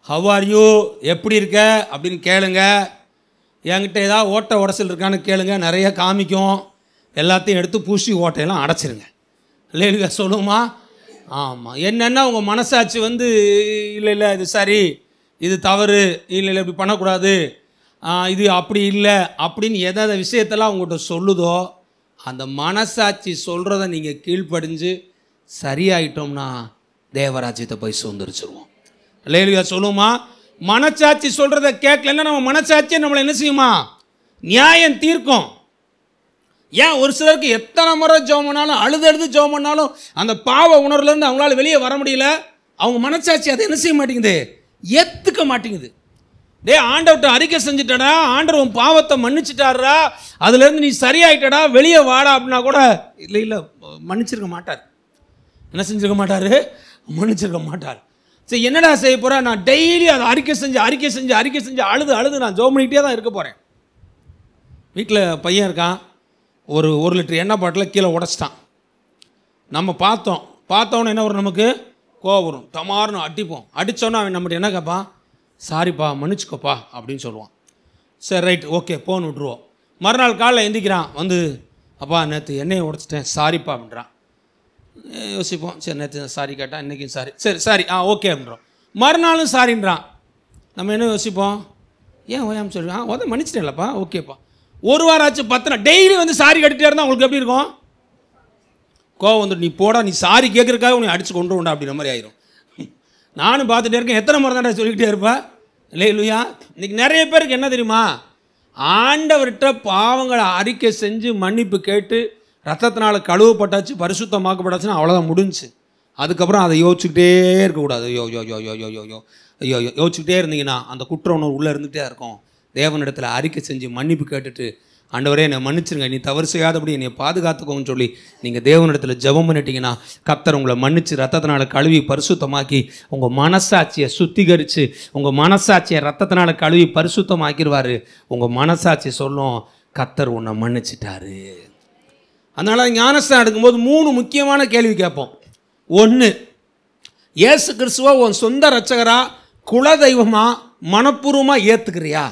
ஹவ் ஆர் யூ, எப்படி இருக்க அப்படின்னு கேளுங்க. என்கிட்ட ஏதாவது ஓட்டை உடச்சல் இருக்கான்னு கேளுங்க, நிறைய காமிக்கும். எல்லாத்தையும் எடுத்து பூசி ஓட்டையெல்லாம் அடைச்சிருங்க. இல்லையா சொல்லுமா? ஆமாம். என்னென்னா உங்கள் மனசாட்சி இல்லை இல்லை இது சரி, இது தவறு, இல்லை இல்லை இப்படி பண்ணக்கூடாது, இது அப்படி இல்லை அப்படின்னு எதை விஷயத்தெல்லாம் உங்கள்கிட்ட சொல்லுதோ அந்த மனசாட்சி சொல்கிறத நீங்கள் கீழ்ப்படிஞ்சு சரியாயிட்டோம்னா தேவராஜ்யத்தை போய் சுதந்திரிச்சிருவோம். இல்லையா சொல்லுமா? மனசாட்சி சொல்கிறத கேட்கலன்னா நம்ம மனசாட்சியை நம்மளை என்ன செய்யுமா? நியாயம் தீர்க்கும். ஏன் ஒரு சிலருக்கு எத்தனை முறை ஜெபம் பண்ணாலும் அழுது ஜெபம் பண்ணாலும் அந்த பாவ உணர்வுலேருந்து அவங்களால வெளியே வர முடியல. அவங்க மனசாட்சி அதை என்ன செய்ய மாட்டேங்குது? ஏற்றுக்க மாட்டேங்குது. ஆண்டவர்கிட்ட அறிக்கை செஞ்சுட்டடா, ஆண்டவர் உன் பாவத்தை மன்னிச்சிட்டாரா, அதுலேருந்து நீ சரியாயிட்டடா, வெளியே வாடா அப்படின்னா கூட இல்லை இல்லை மன்னிச்சிருக்க மாட்டார். என்ன செஞ்சுருக்க மாட்டார்? மன்னிச்சிருக்க மாட்டார். சரி, என்னடா செய்ய போகிறேன்? நான் டெய்லி அதை அறிக்கை செஞ்சு அழுது நான் ஜெபம் பண்ணிக்கிட்டே தான் இருக்க போகிறேன். வீட்டில் பையன் இருக்கான், ஒரு 1 லிட்டர் எண்ணெய் பாட்டில் கீழே உடச்சிட்டான். நம்ம பார்த்தோன்னே என்ன வரும்? நமக்கு கோவம் வரும். டமார்னு அடிப்போம். அடித்தோன்னா அவன் நம்மகிட்ட என்ன கேட்பான்? சாரிப்பா, மன்னிச்சுக்கோப்பா அப்படின்னு சொல்லுவான். சரி ரைட், ஓகே, போன் விட்ருவோம். மறுநாள் காலையில் எந்திக்கிறான், வந்து அப்பா நேற்று எண்ணெயை உடைச்சிட்டேன் சாரிப்பா அப்படின்றான். யோசிப்போம், சரி நேற்று சாரி கேட்டால் இன்றைக்கும் சாரி, சரி சாரி ஓகே அப்படின்றோம். மறுநாளும் சாரின்றான். நம்ம என்ன யோசிப்போம், ஏன் ஓயாமல் சொல்லுவான், மன்னிச்சிட்டேன்லப்பா ஓகேப்பா. ஒரு வாரம் ஆச்சு, 10 நாள் டெய்லி வந்து சாரி கட்டிகிட்டே இருந்தால் உங்களுக்கு எப்படி இருக்கும்? கோவம் வந்துட்டு, நீ போடா, நீ சாரி கேட்குறக்காக உன்னை அடித்து கொண்டு உண்டா அப்படின்ற மாதிரி ஆயிரும். நானும் பார்த்துட்டே இருக்கேன், எத்தனை முறை தான் சொல்லிக்கிட்டே இருப்பா. இல்லையா? இன்றைக்கி நிறைய பேருக்கு என்ன தெரியுமா, ஆண்டவர்கிட்ட பாவங்களை அறிக்கை செஞ்சு மன்னிப்பு கேட்டு ரத்தத்தினால் கழுவப்பட்டாச்சு, பரிசுத்தமாக்கப்பட்டாச்சுன்னா அவ்வளோதான், முடிஞ்சு. அதுக்கப்புறம் அதை யோசிச்சுக்கிட்டே இருக்கக்கூடாது. ஐயோ யோ யோ யோ யோ யோ யோ ஐயோ யோசிச்சுக்கிட்டே இருந்தீங்கன்னா அந்த குற்ற உணர்வு உள்ளே இருந்துகிட்டே இருக்கும். தேவனிடத்தில் அறிக்கை செஞ்சு மன்னிப்பு கேட்டுட்டு, ஆண்டவரே என்னை மன்னிச்சிருங்க, நீ தவறு செய்யாதபடி என்னை பாதுகாத்துக்கோன்னு சொல்லி நீங்கள் தேவனிடத்தில் ஜெபம் பண்ணிட்டீங்கன்னா கர்த்தர் உங்களை மன்னிச்சு ரத்தத்தினால் கழுவி பரிசுத்தமாக்கி உங்கள் மனசாட்சியை சுத்திகரித்து உங்கள் மனசாட்சியை ரத்தத்தினால் கழுவி பரிசுத்தமாக்கிடுவார். உங்கள் மனசாட்சி சொல்லும், கர்த்தர் உன்னை மன்னிச்சிட்டாரு. அதனால் ஞானஸ்தானம் எடுக்கும்போது 3 முக்கியமான கேள்வி கேட்போம். 1, இயேசு கிறிஸ்துவ உன் சொந்த இரட்சகரா குலதெய்வமா மனப்பூர்வமாக ஏற்றுக்கிறியா?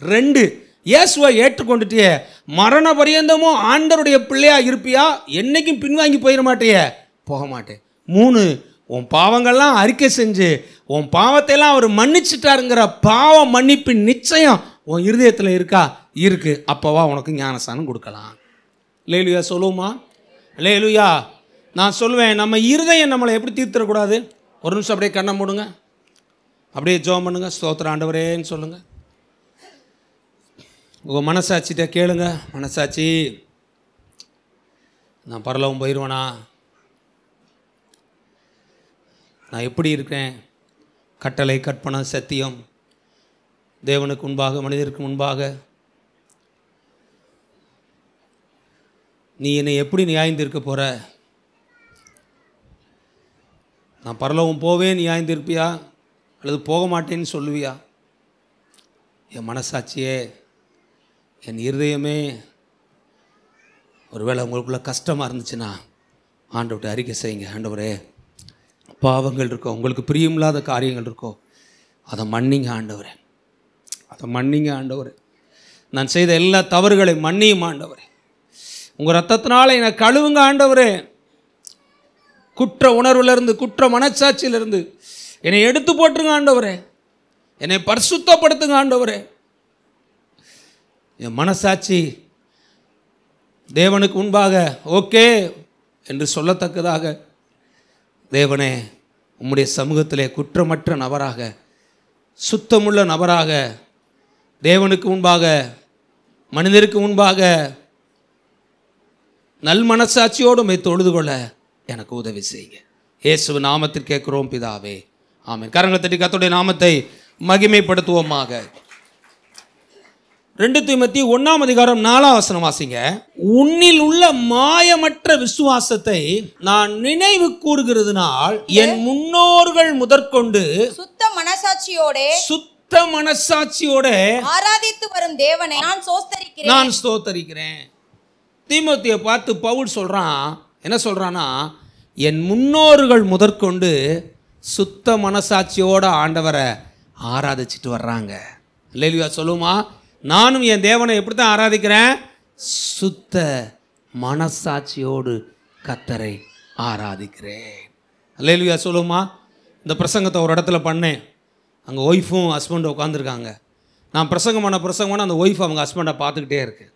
2, இயேசுவை ஏற்றுக்கொண்டுட்டியே மரண பரியந்தமும் ஆண்டவருடைய பிள்ளையா இருப்பியா? என்னைக்கும் பின்வாங்கி போயிட மாட்டியே? போக மாட்டேன். 3, உன் பாவங்கள்லாம் அறிக்கை செஞ்சு உன் பாவத்தையெல்லாம் அவர் மன்னிச்சிட்டாருங்கிற பாவ மன்னிப்பின் நிச்சயம் உன் இருதயத்தில் இருக்கா? இருக்கு. அப்போவா உனக்கு ஞானஸ்தானம் கொடுக்கலாம். லேலுயா சொல்லுவோமா? லேலுயா. நான் சொல்லுவேன், நம்ம இருதயம் நம்மளை எப்படி தீர்த்திடக்கூடாது? ஒரு நிமிஷம் அப்படியே கண்ணை மூடுங்க, அப்படியே ஜெபம் பண்ணுங்க. ஸ்தோத்திர ஆண்டவரேன்னு சொல்லுங்கள். உங்கள் மனசாட்சிகிட்ட கேளுங்க, மனசாட்சி நான் பரலோகம் போயிடுவேனா? நான் எப்படி இருக்கேன்? கட்டளை கற்பனை சத்தியம் தேவனுக்கு முன்பாக மனிதருக்கு முன்பாக நீ என்னை எப்படி நியாயந்திருக்க போகிற? நான் பரலோகம் போவேன் நியாயந்திருப்பியா அல்லது போக மாட்டேன்னு சொல்லுவியா? என் மனசாட்சியே, என் இருதயமே, ஒருவேளை உங்களுக்குள்ள கஷ்டமாக இருந்துச்சுன்னா ஆண்டவர்கிட்ட அறிக்கை செய்யுங்க. ஆண்டவரே, பாவங்கள் இருக்கோ, உங்களுக்கு பிரியமில்லாத காரியங்கள் இருக்கோ, அதை மன்னிங்க ஆண்டவரே, அதை மன்னிங்க ஆண்டவரே. நான் செய்த எல்லா தவறுகளை மன்னியும் ஆண்டவரே. உங்கள் ரத்தத்தினால என்னை கழுவுங்க ஆண்டவரே. குற்ற உணர்விலிருந்து, குற்ற மனச்சாட்சியிலிருந்து என்னை எடுத்து போட்டுருங்க ஆண்டவரே. என்னை பரிசுத்தப்படுத்துங்க ஆண்டவரே. என் மனசாட்சி தேவனுக்கு முன்பாக ஓகே என்று சொல்லத்தக்கதாக தேவனே உம்முடைய சமூகத்திலே குற்றமற்ற நபராக, சுத்தமுள்ள நபராக, தேவனுக்கு முன்பாக மனிதருக்கு முன்பாக நல் மனசாட்சியோடு உம்மை தொழுது கொள்ள எனக்கு உதவி செய்யுங்க. இயேசு நாமத்தில் கேட்கிறோம் பிதாவே, ஆமென். கரங்களை தட்டி கர்த்தருடைய நாமத்தை மகிமைப்படுத்துவோமாக. 2 தீமோத்தேயு 1:4 வாசிங்க. உன்னில் உள்ள மாயமற்ற விசுவாசத்தை நான் நினைவு கூறுகிறதுனால் என் முன்னோர்கள் முதற்கொண்டு சுத்த மனசாட்சியோட ஆராதித்து வரும் தேவனை நான் ஸ்தோத்தரிக்கிறேன். தீமோத்தேயை பார்த்து பவுல் சொல்றான், என்ன சொல்றான்னா, என் முன்னோர்கள் முதற்கொண்டு சுத்த மனசாட்சியோட ஆண்டவரை ஆராதிச்சுட்டு வர்றாங்க. அல்லேலூயா சொல்லுமா? நானும் என் தேவனை எப்படி தான் ஆராதிக்கிறேன்? சுத்த மனசாட்சியோடு கர்த்தரை ஆராதிக்கிறேன். அல்லேலூயா சொல்லுமா? இந்த பிரசங்கத்தை ஒரு இடத்துல பண்ணேன். அங்கே ஒய்ஃபும் ஹஸ்பண்டும் உட்காந்துருக்காங்க. நான் பிரசங்கம் பண்ண அந்த ஒய்ஃப் அவங்க ஹஸ்பண்டை பார்த்துக்கிட்டே இருக்கு.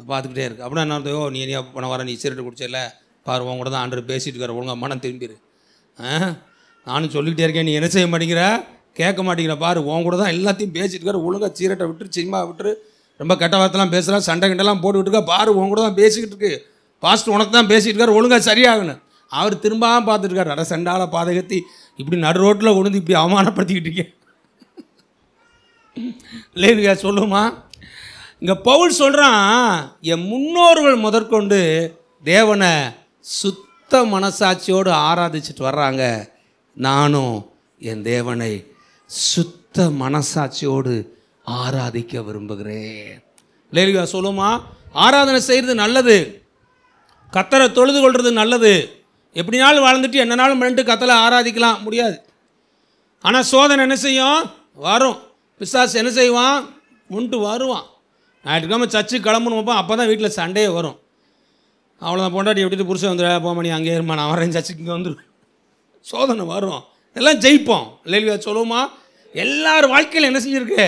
அப்படின்னா என்ன அர்த்தம்? நீ என்ன பண்ண வர, நீ சிகரெட்டு குடிச்சல பாரு, உன் கூட தான் ஆண்டவர் பேசிட்டு இருக்கார், ஒழுங்கா மனம் திரும்பிடு. நானும் சொல்லிக்கிட்டே இருக்கேன், நீ என்ன செய்ய மாட்டேங்கிற, கேட்க மாட்டேங்கிற, பாரு உன் கூட தான் எல்லாத்தையும் பேசிட்டு இருக்காரு, ஒழுங்காக சீரட்டை விட்டு சினிமா விட்டு ரொம்ப கெட்ட வார்த்தைலாம் பேசலாம், சண்டை கிண்டெல்லாம் போட்டுக்கிட்டு இருக்கா, பாரு உன் கூட தான் பேசிக்கிட்டு இருக்கு, பாஸ்ட் உனக்கு தான் பேசிகிட்டு இருக்காரு, ஒழுங்காக சரியாகணும். அவர் திரும்பாமல் பார்த்துருக்காரு, அட சண்டால பாதகத்தி இப்படி நடு ரோட்டில் கொண்டு இப்படி அவமானப்படுத்திக்கிட்டு இருக்கேன். இல்லையா சொல்லுமா? இங்கே பவுல் சொல்கிறான், என் முன்னோர்கள் முதற்கொண்டு தேவனை சுத்த மனசாட்சியோடு ஆராதிச்சுட்டு வர்றாங்க. நானும் என் தேவனை சுத்த மனசாட்சியோடு ஆராதிக்க விரும்புகிறேன். இல்லையா சொல்லுமா? ஆராதனை செய்கிறது நல்லது, கர்த்தரை தொழுது கொள்வது நல்லது. எப்படினாலும் வாழ்ந்துட்டு என்னனாலும் பண்ணிட்டு கர்த்தரை ஆராதிக்கலாம் முடியாது. ஆனால் சோதனை என்ன செய்யும்? வரும். பிசாசு என்ன செய்வான்? முன்ட்டு வருவான். ஞாயிற்றுக்கிழமை சர்ச்சு கிளம்பணுமப்போ அப்போ தான் வீட்டில் சண்டையே வரும். அவ்வளோதான், பொண்டாட்டி விட்டுட்டு புருஷன் வந்து போமணி அங்கே இருமா, நான் வரேன் சர்ச்சுக்கு இங்கே வந்துடும். சோதனை வரும், எல்லாம் ஜெயிப்போம். இல்லையா சொல்லுவோமா? எல்லார் வாழ்க்கையில் என்ன செஞ்சுருக்கு?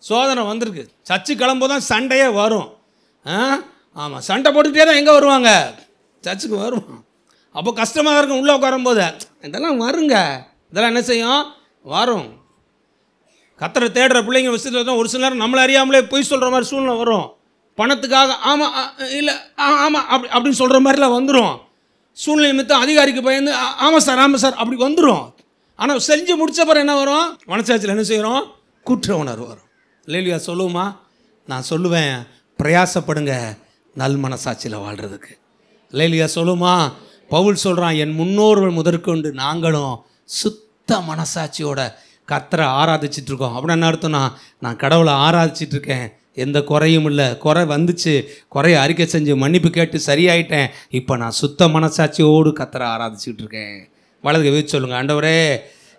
சோதனை வந்திருக்கு. சர்ச்சு கிளம்போது தான் சண்டையே வரும். ஆமாம், சண்டை போட்டுக்கிட்டே தான் எங்கே வருவாங்க? சர்ச்சுக்கு வருவோம். அப்போ கஷ்டமாக இருக்கும் உள்ளே உட்காரும்போது. இதெல்லாம் வருங்க, இதெல்லாம் என்ன செய்யும்? வரும். கத்தரை தேடுற பிள்ளைங்க விஷயத்தில் தான் ஒரு சில நேரம் நம்மளை அறியாமலே பொய் சொல்கிற மாதிரி சூழ்நிலை வரும். பணத்துக்காக ஆமாம் இல்லை ஆமாம் அப்படின்னு சொல்கிற மாதிரிலாம் வந்துடும். சூழ்நிலை நிமித்தம் அதிகாரிக்கு பயந்து ஆமாம் சார் அப்படி வந்துடும். ஆனால் செஞ்சு முடித்த பிறகு என்ன வரும்? மனசாட்சியில் என்ன செய்கிறோம்? குற்ற உணர்வு வரும். இல்லையா சொல்லுவோமா? நான் சொல்லுவேன், பிரயாசப்படுங்க நல் மனசாட்சியில் வாழ்கிறதுக்கு. இல்லையா சொல்லுமா? பவுல் சொல்கிறான், என் முன்னோர்கள் முதற்கொண்டு நாங்களும் சுத்த மனசாட்சியோட கர்த்தரை ஆராதிச்சிட்ருக்கோம். அப்படின்னு என்ன அர்த்தம்னா, நான் கடவுளை ஆராதிச்சிட்ருக்கேன், எந்த குறையும் இல்லை. குறை வந்துச்சு, குறையை அறிக்கை செஞ்சு மன்னிப்பு கேட்டு சரியாயிட்டேன். இப்போ நான் சுத்த மனசாட்சியோடு கர்த்தரை ஆராதிச்சுட்டு இருக்கேன். வலதுக்கு வீச்சு சொல்லுங்கள், ஆண்டவரே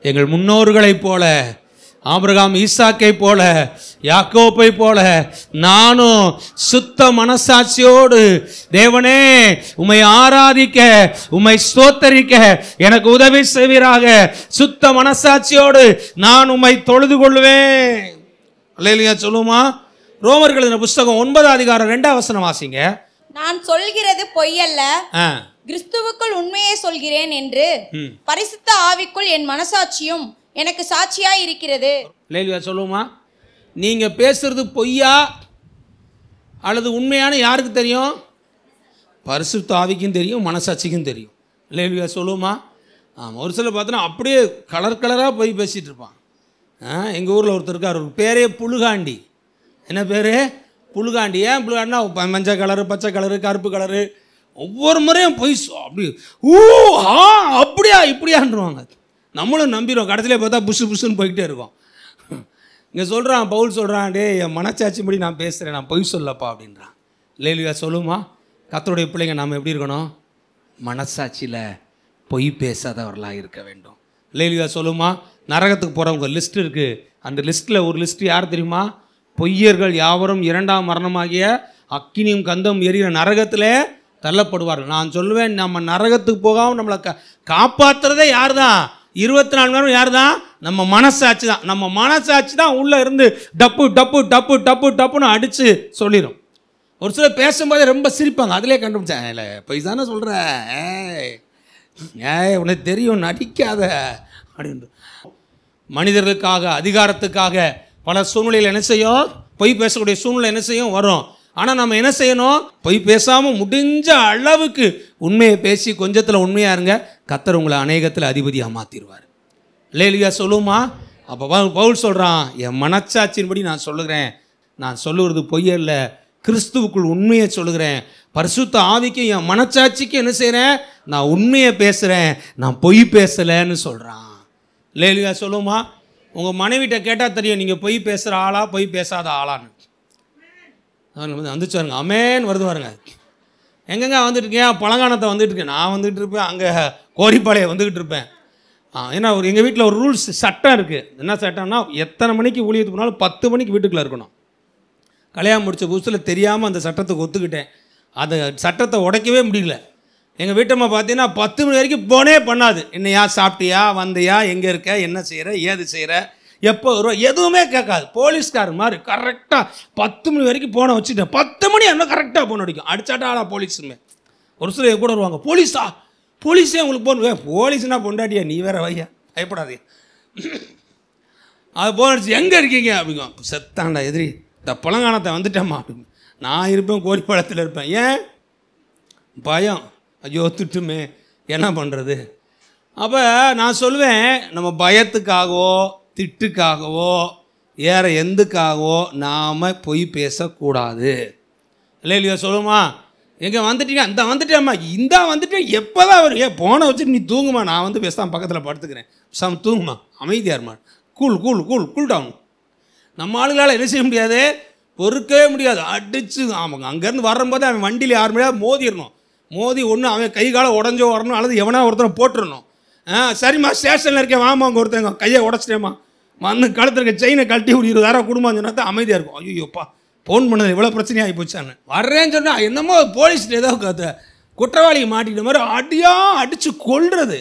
எங்கள் முன்னோர்களைப் போல, ஆபிரகாம் ஈசாக்கை போல, யாக்கோப்பை போல நானும் சுத்த மனசாட்சியோடு தேவனே உம்மை ஆராதிக்க, உம்மை ஸ்தோத்தரிக்க எனக்கு உதவி செய்வீராக. சுத்த மனசாட்சியோடு நான் உம்மை தொழுது கொள்வேன். அல்லேலூயா சொல்லுமா? ரோமர்கள் எழுதின புஸ்தகம் 9 அதிகாரம் 2 வசனம் வாசிங்க. நான் சொல்கிறது பொய்யல்ல, கிறிஸ்துவுக்குள் உண்மையை சொல்கிறேன் என்று பரிசுத்த ஆவிக்குள் என் மனசாட்சியும் எனக்கு சாட்சியாய் இருக்கிறது. லேலுயா சொல்லுமா? நீங்கள் பேசுறது பொய்யா அல்லது உண்மையான யாருக்கு தெரியும்? பரிசுத்த ஆவிக்கும் தெரியும், மனசாட்சிக்கும் தெரியும். லேலுயா சொல்லுமா? ஆமாம், ஒரு சில பார்த்தோன்னா அப்படியே கலராக போய் பேசிகிட்டு இருப்பான். எங்கள் ஊரில் ஒருத்தர் இருக்கார், ஒரு பேரே புழுகாண்டி. என்ன பேர்? புழுகாண்டி. ஏன் புழுகாண்டினா மஞ்சள் கலரு, பச்சை கலரு, கருப்பு கலரு, ஒவ்வொரு முறையும் போய் அப்படி அப்படியா இப்படியான்ருவாங்க. நம்மளும் நம்பிடுவோம், கடைசியிலே பார்த்தா புஷுன்னு போய்கிட்டே இருக்கோம். இங்கே சொல்கிறான், பவுல் சொல்கிறான், டே என் மனச்சாட்சிப்படி நான் பேசுகிறேன், நான் பொய் சொல்லப்பா அப்படின்றான். லேலுயா சொல்லுமா? கர்த்தருடைய பிள்ளைங்க நாம் எப்படி இருக்கணும்? மனசாட்சியில் பொய் பேசாதவர்களாக இருக்க வேண்டும். லேலுயா சொல்லுமா? நரகத்துக்கு போகிறவங்க லிஸ்ட் இருக்குது. அந்த லிஸ்ட்டில் ஒரு லிஸ்ட்டு யார் தெரியுமா? பொய்யர்கள் யாவரும் 2ஆம் மரணமாகிய அக்கினியும் கந்தம் எரிகிற நரகத்தில் தள்ளப்படுவார்கள். நான் சொல்லுவேன், நம்ம நரகத்துக்கு போகாமல் நம்மளை காப்பாற்றுறதே யார் தான்? 24 மணி நேரம் யார் தான்? நம்ம மனசாட்சி தான். நம்ம மனசாட்சி தான் உள்ளே இருந்து டப்பு டப்பு டப்பு டப்பு டப்புன்னு அடித்து சொல்லிடும். ஒரு சிலர் பேசும்போதே ரொம்ப சிரிப்பாங்க, அதிலே கண்டுபிடிச்சேன், இல்லை பொய் தானே சொல்கிறேன், உனக்கு தெரியும், நடிக்காத அப்படின்ட்டு. மனிதர்களுக்காக, அதிகாரத்துக்காக பல சூழ்நிலையில் என்ன செய்யும்? பொய் பேசக்கூடிய சூழ்நிலை என்ன செய்யும்? வரும். ஆனால் நம்ம என்ன செய்யணும்? பொய் பேசாமல் முடிஞ்ச அளவுக்கு உண்மையை பேசி கொஞ்சத்தில் உண்மையாக இருங்க. கர்த்தர் உங்களை அநேகத்தில் அதிபதியாக மாற்றிடுவார். லேலுயா சொல்லுமா? அப்போ பவுல் சொல்கிறான், என் மனச்சாட்சியின்படி நான் சொல்லுகிறேன், நான் சொல்லுகிறது பொய்யல்ல, கிறிஸ்துவுக்குள் உண்மையை சொல்லுகிறேன். பரிசுத்த ஆவிக்கு என் மனச்சாட்சிக்கு என்ன செய்கிறேன்? நான் உண்மையை பேசுகிறேன், நான் பொய் பேசலைன்னு சொல்கிறான். லேலுயா சொல்லுமா? உங்கள் மனைவிட்ட கேட்டால் தெரியும் நீங்கள் பொய் பேசுகிற ஆளா பொய் பேசாத ஆளான்னு. வந்துச்சு பாருங்க, அமேன் வருது பாருங்க. எங்கெங்க வந்துட்டு இருக்கேன்? பழங்கானத்தை வந்துட்டு இருக்கேன், நான் வந்துட்டு இருப்பேன், அங்கே கோரிப்பாளையம் வந்துக்கிட்டு இருப்பேன். ஏன்னா எங்கள் வீட்டில் ஒரு ரூல்ஸ் சட்டம் இருக்குது. என்ன சட்டம்னா, எத்தனை மணிக்கு ஊழியத்துக்கு போனாலும் 10 மணிக்கு வீட்டுக்குள்ளே இருக்கணும். கல்யாணம் முடித்த புதுசில் தெரியாமல் அந்த சட்டத்துக்கு ஒத்துக்கிட்டேன். அந்த சட்டத்தை உடைக்கவே முடியல. எங்கள் வீட்டம்மா பார்த்தீங்கன்னா 10 மணி வரைக்கும் போனே பண்ணாது. என்னையா சாப்பிட்டியா, வந்தியா, எங்கே இருக்க, என்ன செய்கிற, ஏது செய்கிற, எப்போ வருவா, எதுவுமே கேட்காது. போலீஸ்கார் மாதிரி கரெக்டாக 10 மணி வரைக்கும் போனை வச்சுட்டேன். 10 மணி என்ன கரெக்டாக போன் அடிக்கும். அடிச்சாட்டா ஆளா போலீஸுமே. ஒரு சில கூட வருவாங்க, போலீஸா, போலீஸே உங்களுக்கு போன், போலீஸ்னா பொண்டாட்டியா, நீ வேற வையா, பயப்படாதே. அது போன் அடிச்சு, எங்கே இருக்கீங்க அப்படிங்க, செத்தாண்டா எதிரி, இந்த பழங்கானத்தை வந்துட்டேம்மா அப்படின்னு. நான் இருப்பேன் கோரிப்பாளத்தில் இருப்பேன். ஏன்? பயம், ஐயோ திட்டுமே, என்ன பண்ணுறது. அப்போ நான் சொல்லுவேன், நம்ம பயத்துக்காகவோ திட்டுக்காகவோ வேறு எந்துக்காகவோ நாம் பொய் பேசக்கூடாது. இல்லையா சொல்லுமா? எங்கே வந்துட்டீங்க? இந்த வந்துட்டேம்மா, இந்த வந்துட்டேன், எப்போ தான் வரும்? ஏன் போனை வச்சுட்டு நீ தூங்குமா, நான் வந்து பேசாமல் பக்கத்தில் படுத்துக்கிறேன், தூங்குமா, அமைதியாக இருமா, கூல் டவுன். நம்ம ஆளுகளால் என்ன செய்ய முடியாது? பொறுக்கவே முடியாது. அடிச்சு ஆமாங்க, அங்கேருந்து வரும்போது அவன் வண்டியில் யார் முடியாது மோதிடணும். மோதி ஒன்று அவன் கை காலை உடஞ்சோ வரணும், அல்லது எவனா ஒருத்தனை போட்டுடணும். சரிம்மா ஸ்டேஷனில் இருக்கேன், வாமா, அங்கே ஒருத்தங்க கையை உடச்சிட்டேம்மா, வந்து கழுத்தில் இருக்க செயினை கழட்டி ஒரு 20,000 குடும்பம் சொன்னா தான் அமைதியாக இருக்கும். ஐயோப்பா ஃபோன் பண்ணது இவ்வளோ பிரச்சனையாக ஆகி போச்சான்னு வர்றேன்னு சொன்னால் என்னமோ போலீஸ் ஏதோ குற்றவாளியை மாட்டிக்கிட்ட மாதிரி அடித்து கொள்வது.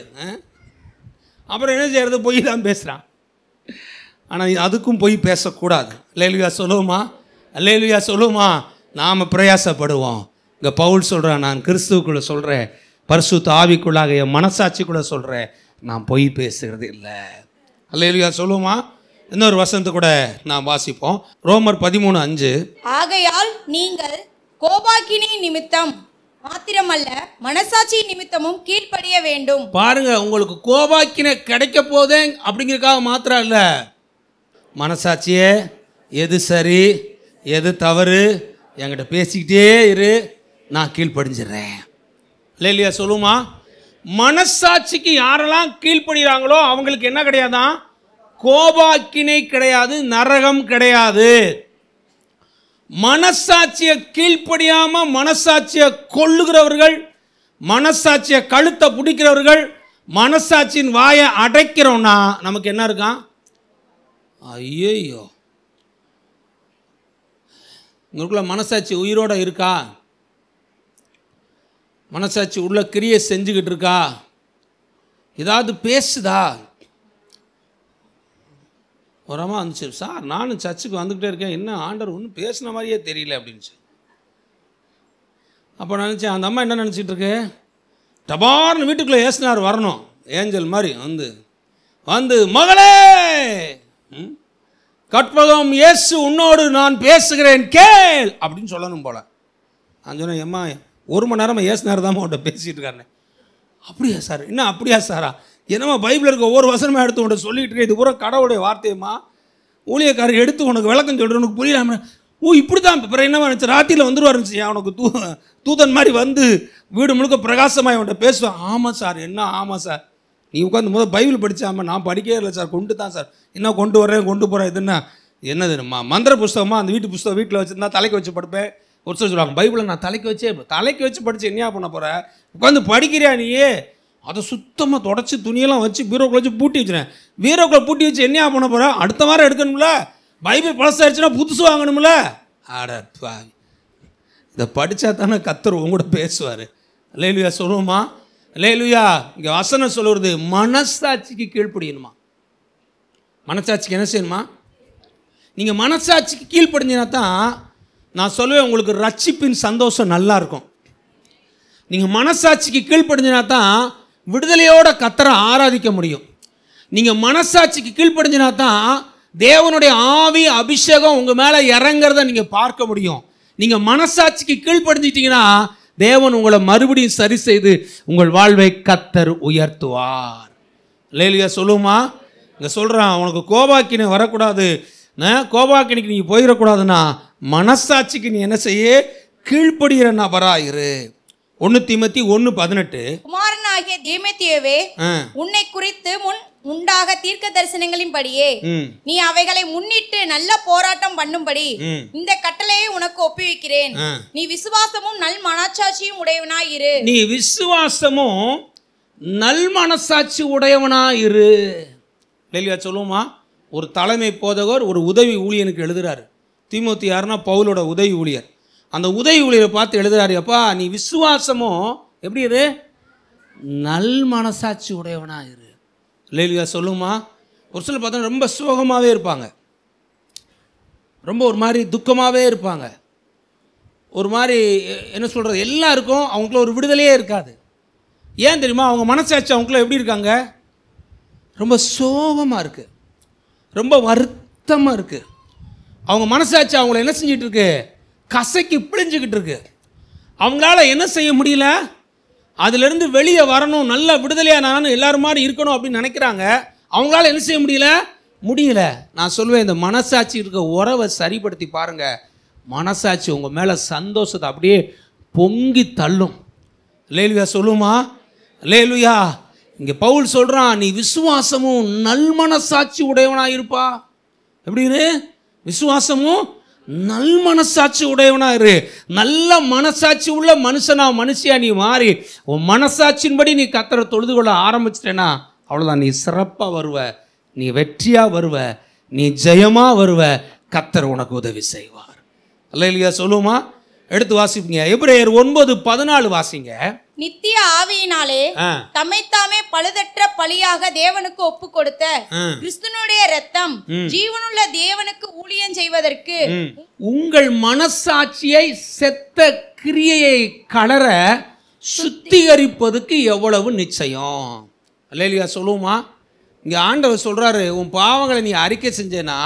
அப்புறம் என்ன செய்கிறது, பொய் தான் பேசுகிறான். ஆனால் அதுக்கும் போய் பேசக்கூடாது. அல்லேலூயா சொல்லுவோமா? அல்லேலூயா சொல்லுவோமா? நாம் பிரயாசப்படுவோம். இங்கே பவுல் சொல்கிறான், நான் கிறிஸ்துவுக்குள்ளே சொல்கிறேன், பரிசுத்த ஆவிக்குள்ளாக என் மனசாட்சிக்குள்ளே சொல்கிறேன், நான் பொய் பேசுகிறது இல்லை. அல்லேலூயா சொல்லுவோமா? இன்னொரு வசனத்தை கூட நான் வாசிப்போம். ரோமர் 13:5. ஆகையால் நீங்கள் கோபாக்கினி நிமித்தம் மாத்திரமல்ல மனசாட்சி நிமித்தமும் கீழ்ப்படிய வேண்டும். பாருங்க, உங்களுக்கு கோபாக்கினை கிடைக்க போதே அப்படிங்கிறதுக்காக மாத்திரம் இல்லை, மனசாட்சியே எது சரி எது தவறு என்கிட்ட பேசிக்கிட்டே இரு, நான் கீழ்ப்படிஞ்சிடுறேன். இல்லையா சொல்லுமா? மனசாட்சிக்கு யாரெல்லாம் கீழ்ப்படுகிறாங்களோ அவங்களுக்கு என்ன கிடையாதான்? கோபாக்கினை கிடையாது, நரகம் கிடையாது. மனசாட்சியை கீழ்ப்படியாம மனசாட்சியை கொள்ளுகிறவர்கள், மனசாட்சியை கழுத்தை பிடிக்கிறவர்கள், மனசாட்சியின் வாயை அடைக்கிறோம்னா நமக்கு என்ன இருக்கான்? ஐயோ, உங்களுக்குள்ள மனசாட்சி உயிரோட இருக்கா? மனசாட்சி உள்ள கிரியை செஞ்சுக்கிட்டு இருக்கா? ஏதாவது பேசுதா? ஒரு அம்மா வந்துச்சு, சார் நானும் சர்ச்சுக்கு வந்துக்கிட்டே இருக்கேன், என்ன ஆண்டவர் ஒன்றும் பேசின மாதிரியே தெரியல அப்படின்ச்சு. அப்போ நினச்சேன், அந்த அம்மா என்ன நினச்சிட்டு இருக்கு, டபார்னு வீட்டுக்குள்ளே ஏசுனார் வரணும், ஏஞ்சல் மாதிரி வந்து வந்து மகளே கற்பகம் இயேசு உன்னோடு நான் பேசுகிறேன் கேள் அப்படின்னு சொல்லணும் போல. நான் சொன்னேன், எம்மா 1 மணி நேரமாக ஏசுனார் தான் உன்ட்ட பேசிகிட்டு இருக்காருன்னு. அப்படியா சார்? என்ன அப்படியா சாரா? என்னம்மா பைபிள் இருக்க ஒவ்வொரு வசனமாக எடுத்து உன்ட்ட சொல்லிகிட்டு இருக்கேன், இது பூரா கடவுளுடைய வார்த்தையம்மா, ஊழியக்காரர் எடுத்து உனக்கு விளக்கம் சொல்கிறேன், உனக்கு புரியலாம. ஓ இப்படி தான். அப்புறம் என்ன நினச்சி ராத்திரியில் வந்துடுவார் இருந்துச்சு, உனக்கு தூதன் மாதிரி வந்து வீடு முழுக்க பிரகாசமாக அவன்கிட்ட பேசுவேன். ஆமாம் சார். என்ன ஆமாம் சார்? நீ உட்காந்து முதல் பைபிள் படித்தாமல் நான் படிக்கவே இல்லை சார், கொண்டு தான் சார், என்ன கொண்டு வரேன் கொண்டு போகிறேன். இதுன்னா என்னது மந்திர புஸ்தகமாக அந்த வீட்டு புஸ்தகம் வீட்டில் வச்சுருந்தா தலைக்கு வச்சு படுப்பேன். ஒரு சில சொல்லுவாங்க, பைபிளை நான் தலைக்கு வச்சு படித்து என்னையா பண்ண போகிறேன், உட்காந்து படிக்கிறியா நீயே? அதை சுத்தமாக தொடச்சி துணியெல்லாம் வச்சு பீரோக்குள்ள வச்சு பூட்டி வச்சுறேன். பீரோக்குள்ள பூட்டி வச்சு என்னையா பண்ண போகிறேன்? அடுத்த வாரம் எடுக்கணும்ல, பைபிள் பழசாயிடுச்சுன்னா புதுசு வாங்கணும்ல. ஆடப்பா, இதை படித்தா தானே கர்த்தர் உங்க கூட பேசுவார். அல்லேலூயா சொல்லுவோமா? அல்லேலூயா. இங்கே வசனம் சொல்லுறது மனசாட்சிக்கு கீழ்ப்படியணுமா? மனசாட்சிக்கு என்ன செய்யணுமா? நீங்கள் மனசாட்சிக்கு கீழ்ப்படிஞ்சினா தான் நான் சொல்லுவேன், உங்களுக்கு ரட்சிப்பின் சந்தோஷம் நல்லா இருக்கும். நீங்கள் மனசாட்சிக்கு கீழ்ப்படிஞ்சினா தான் விடுதலையோட கர்த்தரை ஆராதிக்க முடியும். நீங்கள் மனசாட்சிக்கு கீழ்ப்படிஞ்சினா தான் தேவனுடைய ஆவி அபிஷேகம் உங்கள் மேலே இறங்கிறத நீங்கள் பார்க்க முடியும். நீங்கள் மனசாட்சிக்கு கீழ்ப்படிஞ்சிட்டிங்கன்னா தேவன் உங்களை மறுபடியும் சரி செய்து உங்கள் வாழ்வை கர்த்தர் உயர்த்துவார். அல்லேலூயா சொல்லுமா? இங்கே சொல்கிறான், உனக்கு கோபாக்கினை வரக்கூடாது, கோபாக்கினைக்கு நீங்கள் போயிடக்கூடாதுன்னா மனசாட்சிக்கு நீ என்ன செய்ய? கீழ்ப்படுகிற நபராயிரு. 1 தீமோத்தேயு 1:18. குமாரனாகிய தீமோத்தேயுவே, உன்னை குறித்து முன் உண்டாக தீர்க்க தரிசனங்களின்படியே நீ அவைகளை முன்னிட்டு நல்ல போராட்டம் பண்ணும்படி இந்த கட்டளையை உனக்கு ஒப்புவிக்கிறேன். நீ விசுவாசமும் நல் மனசாட்சியும் உடையவனாயிரு. நீ விசுவாசமும் நல் மனசாட்சி உடையவனாயிரு. இல்லையா சொல்லுமா? ஒரு தலைமை போதகர் ஒரு உதவி ஊழியனுக்கு எழுதுறாரு. தீமோத்தேயு யாருன்னா பவுலோட உதவி ஊழியர். அந்த உதவி ஊழியரை பார்த்து எழுதுறாரு, அப்பா நீ விசுவாசமும் எப்படி இரு? நல் மனசாட்சி உடையவனா இரு. இல்லையா சொல்லுமா? ஒரு சில பார்த்தா ரொம்ப சோகமாகவே இருப்பாங்க, ரொம்ப ஒரு மாதிரி துக்கமாகவே இருப்பாங்க, ஒரு மாதிரி என்ன சொல்கிறது, எல்லாருக்கும் அவங்களுக்குள்ள ஒரு விடுதலையே இருக்காது. ஏன் தெரியுமா? அவங்க மனசாட்சி அவங்களுக்குள்ள எப்படி இருக்காங்க? ரொம்ப சோகமாக இருக்குது, ரொம்ப வருத்தமாக இருக்குது. அவங்க மனசாட்சி அவங்கள என்ன செஞ்சிட்டு இருக்கு? கசைக்கு பிழிஞ்சுக்கிட்டு இருக்கு. அவங்களால என்ன செய்ய முடியல? அதிலிருந்து வெளியே வரணும், நல்ல விடுதலையாக நான் எல்லாரும் மாதிரி இருக்கணும் அப்படின்னு நினைக்கிறாங்க. அவங்களால என்ன செய்ய முடியல. நான் சொல்லுவேன், இந்த மனசாட்சி இருக்க உறவை சரிப்படுத்தி பாருங்க, மனசாட்சி உங்கள் மேலே சந்தோஷத்தை அப்படியே பொங்கி தள்ளும். அல்லேலூயா சொல்லுமா? அல்லேலூயா. இங்கே பவுல் சொல்கிறான், நீ விசுவாசமும் நல் மனசாட்சி உடையவனாக இருப்பா. எப்படின்னு? விசுவாசமும் நல் மனசாட்சி உடையவனா இரு. நல்ல மனசாட்சி உள்ள மனுஷியா நீ மாறி உன் மனசாட்சியின்படி நீ கர்த்தரை தொழுது கொள்ள ஆரம்பிச்சிட்டேன்னா அவ்வளோதான், நீ சிறப்பாக வருவ, நீ வெற்றியாக வருவ, நீ ஜெயமாக வருவ, கர்த்தர் உனக்கு உதவி செய்வார். அல்லேலூயா சொல்லுமா? எடுத்து வாசிப்பீங்க. எபிரேயர் 9:14 வாசிங்க. நித்திய ஆவியினாலே தம்மைத்தாமே பழுதற்ற பலியாக தேவனுக்கு ஒப்பு கொடுத்த கிறிஸ்துனுடைய இரத்தம் ஜீவனுள்ள தேவனுக்கு ஊழியம் செய்வதற்கு உங்கள் மனசாட்சியை செத்த கிரியையை கலர சுத்திகரிப்பதுக்கு எவ்வளவு நிச்சயம். அல்லேலூயா சொல்லுமா? இங்க ஆண்டவர் சொல்றாரு, உன் பாவங்களை நீ அறிக்கை செஞ்சேன்னா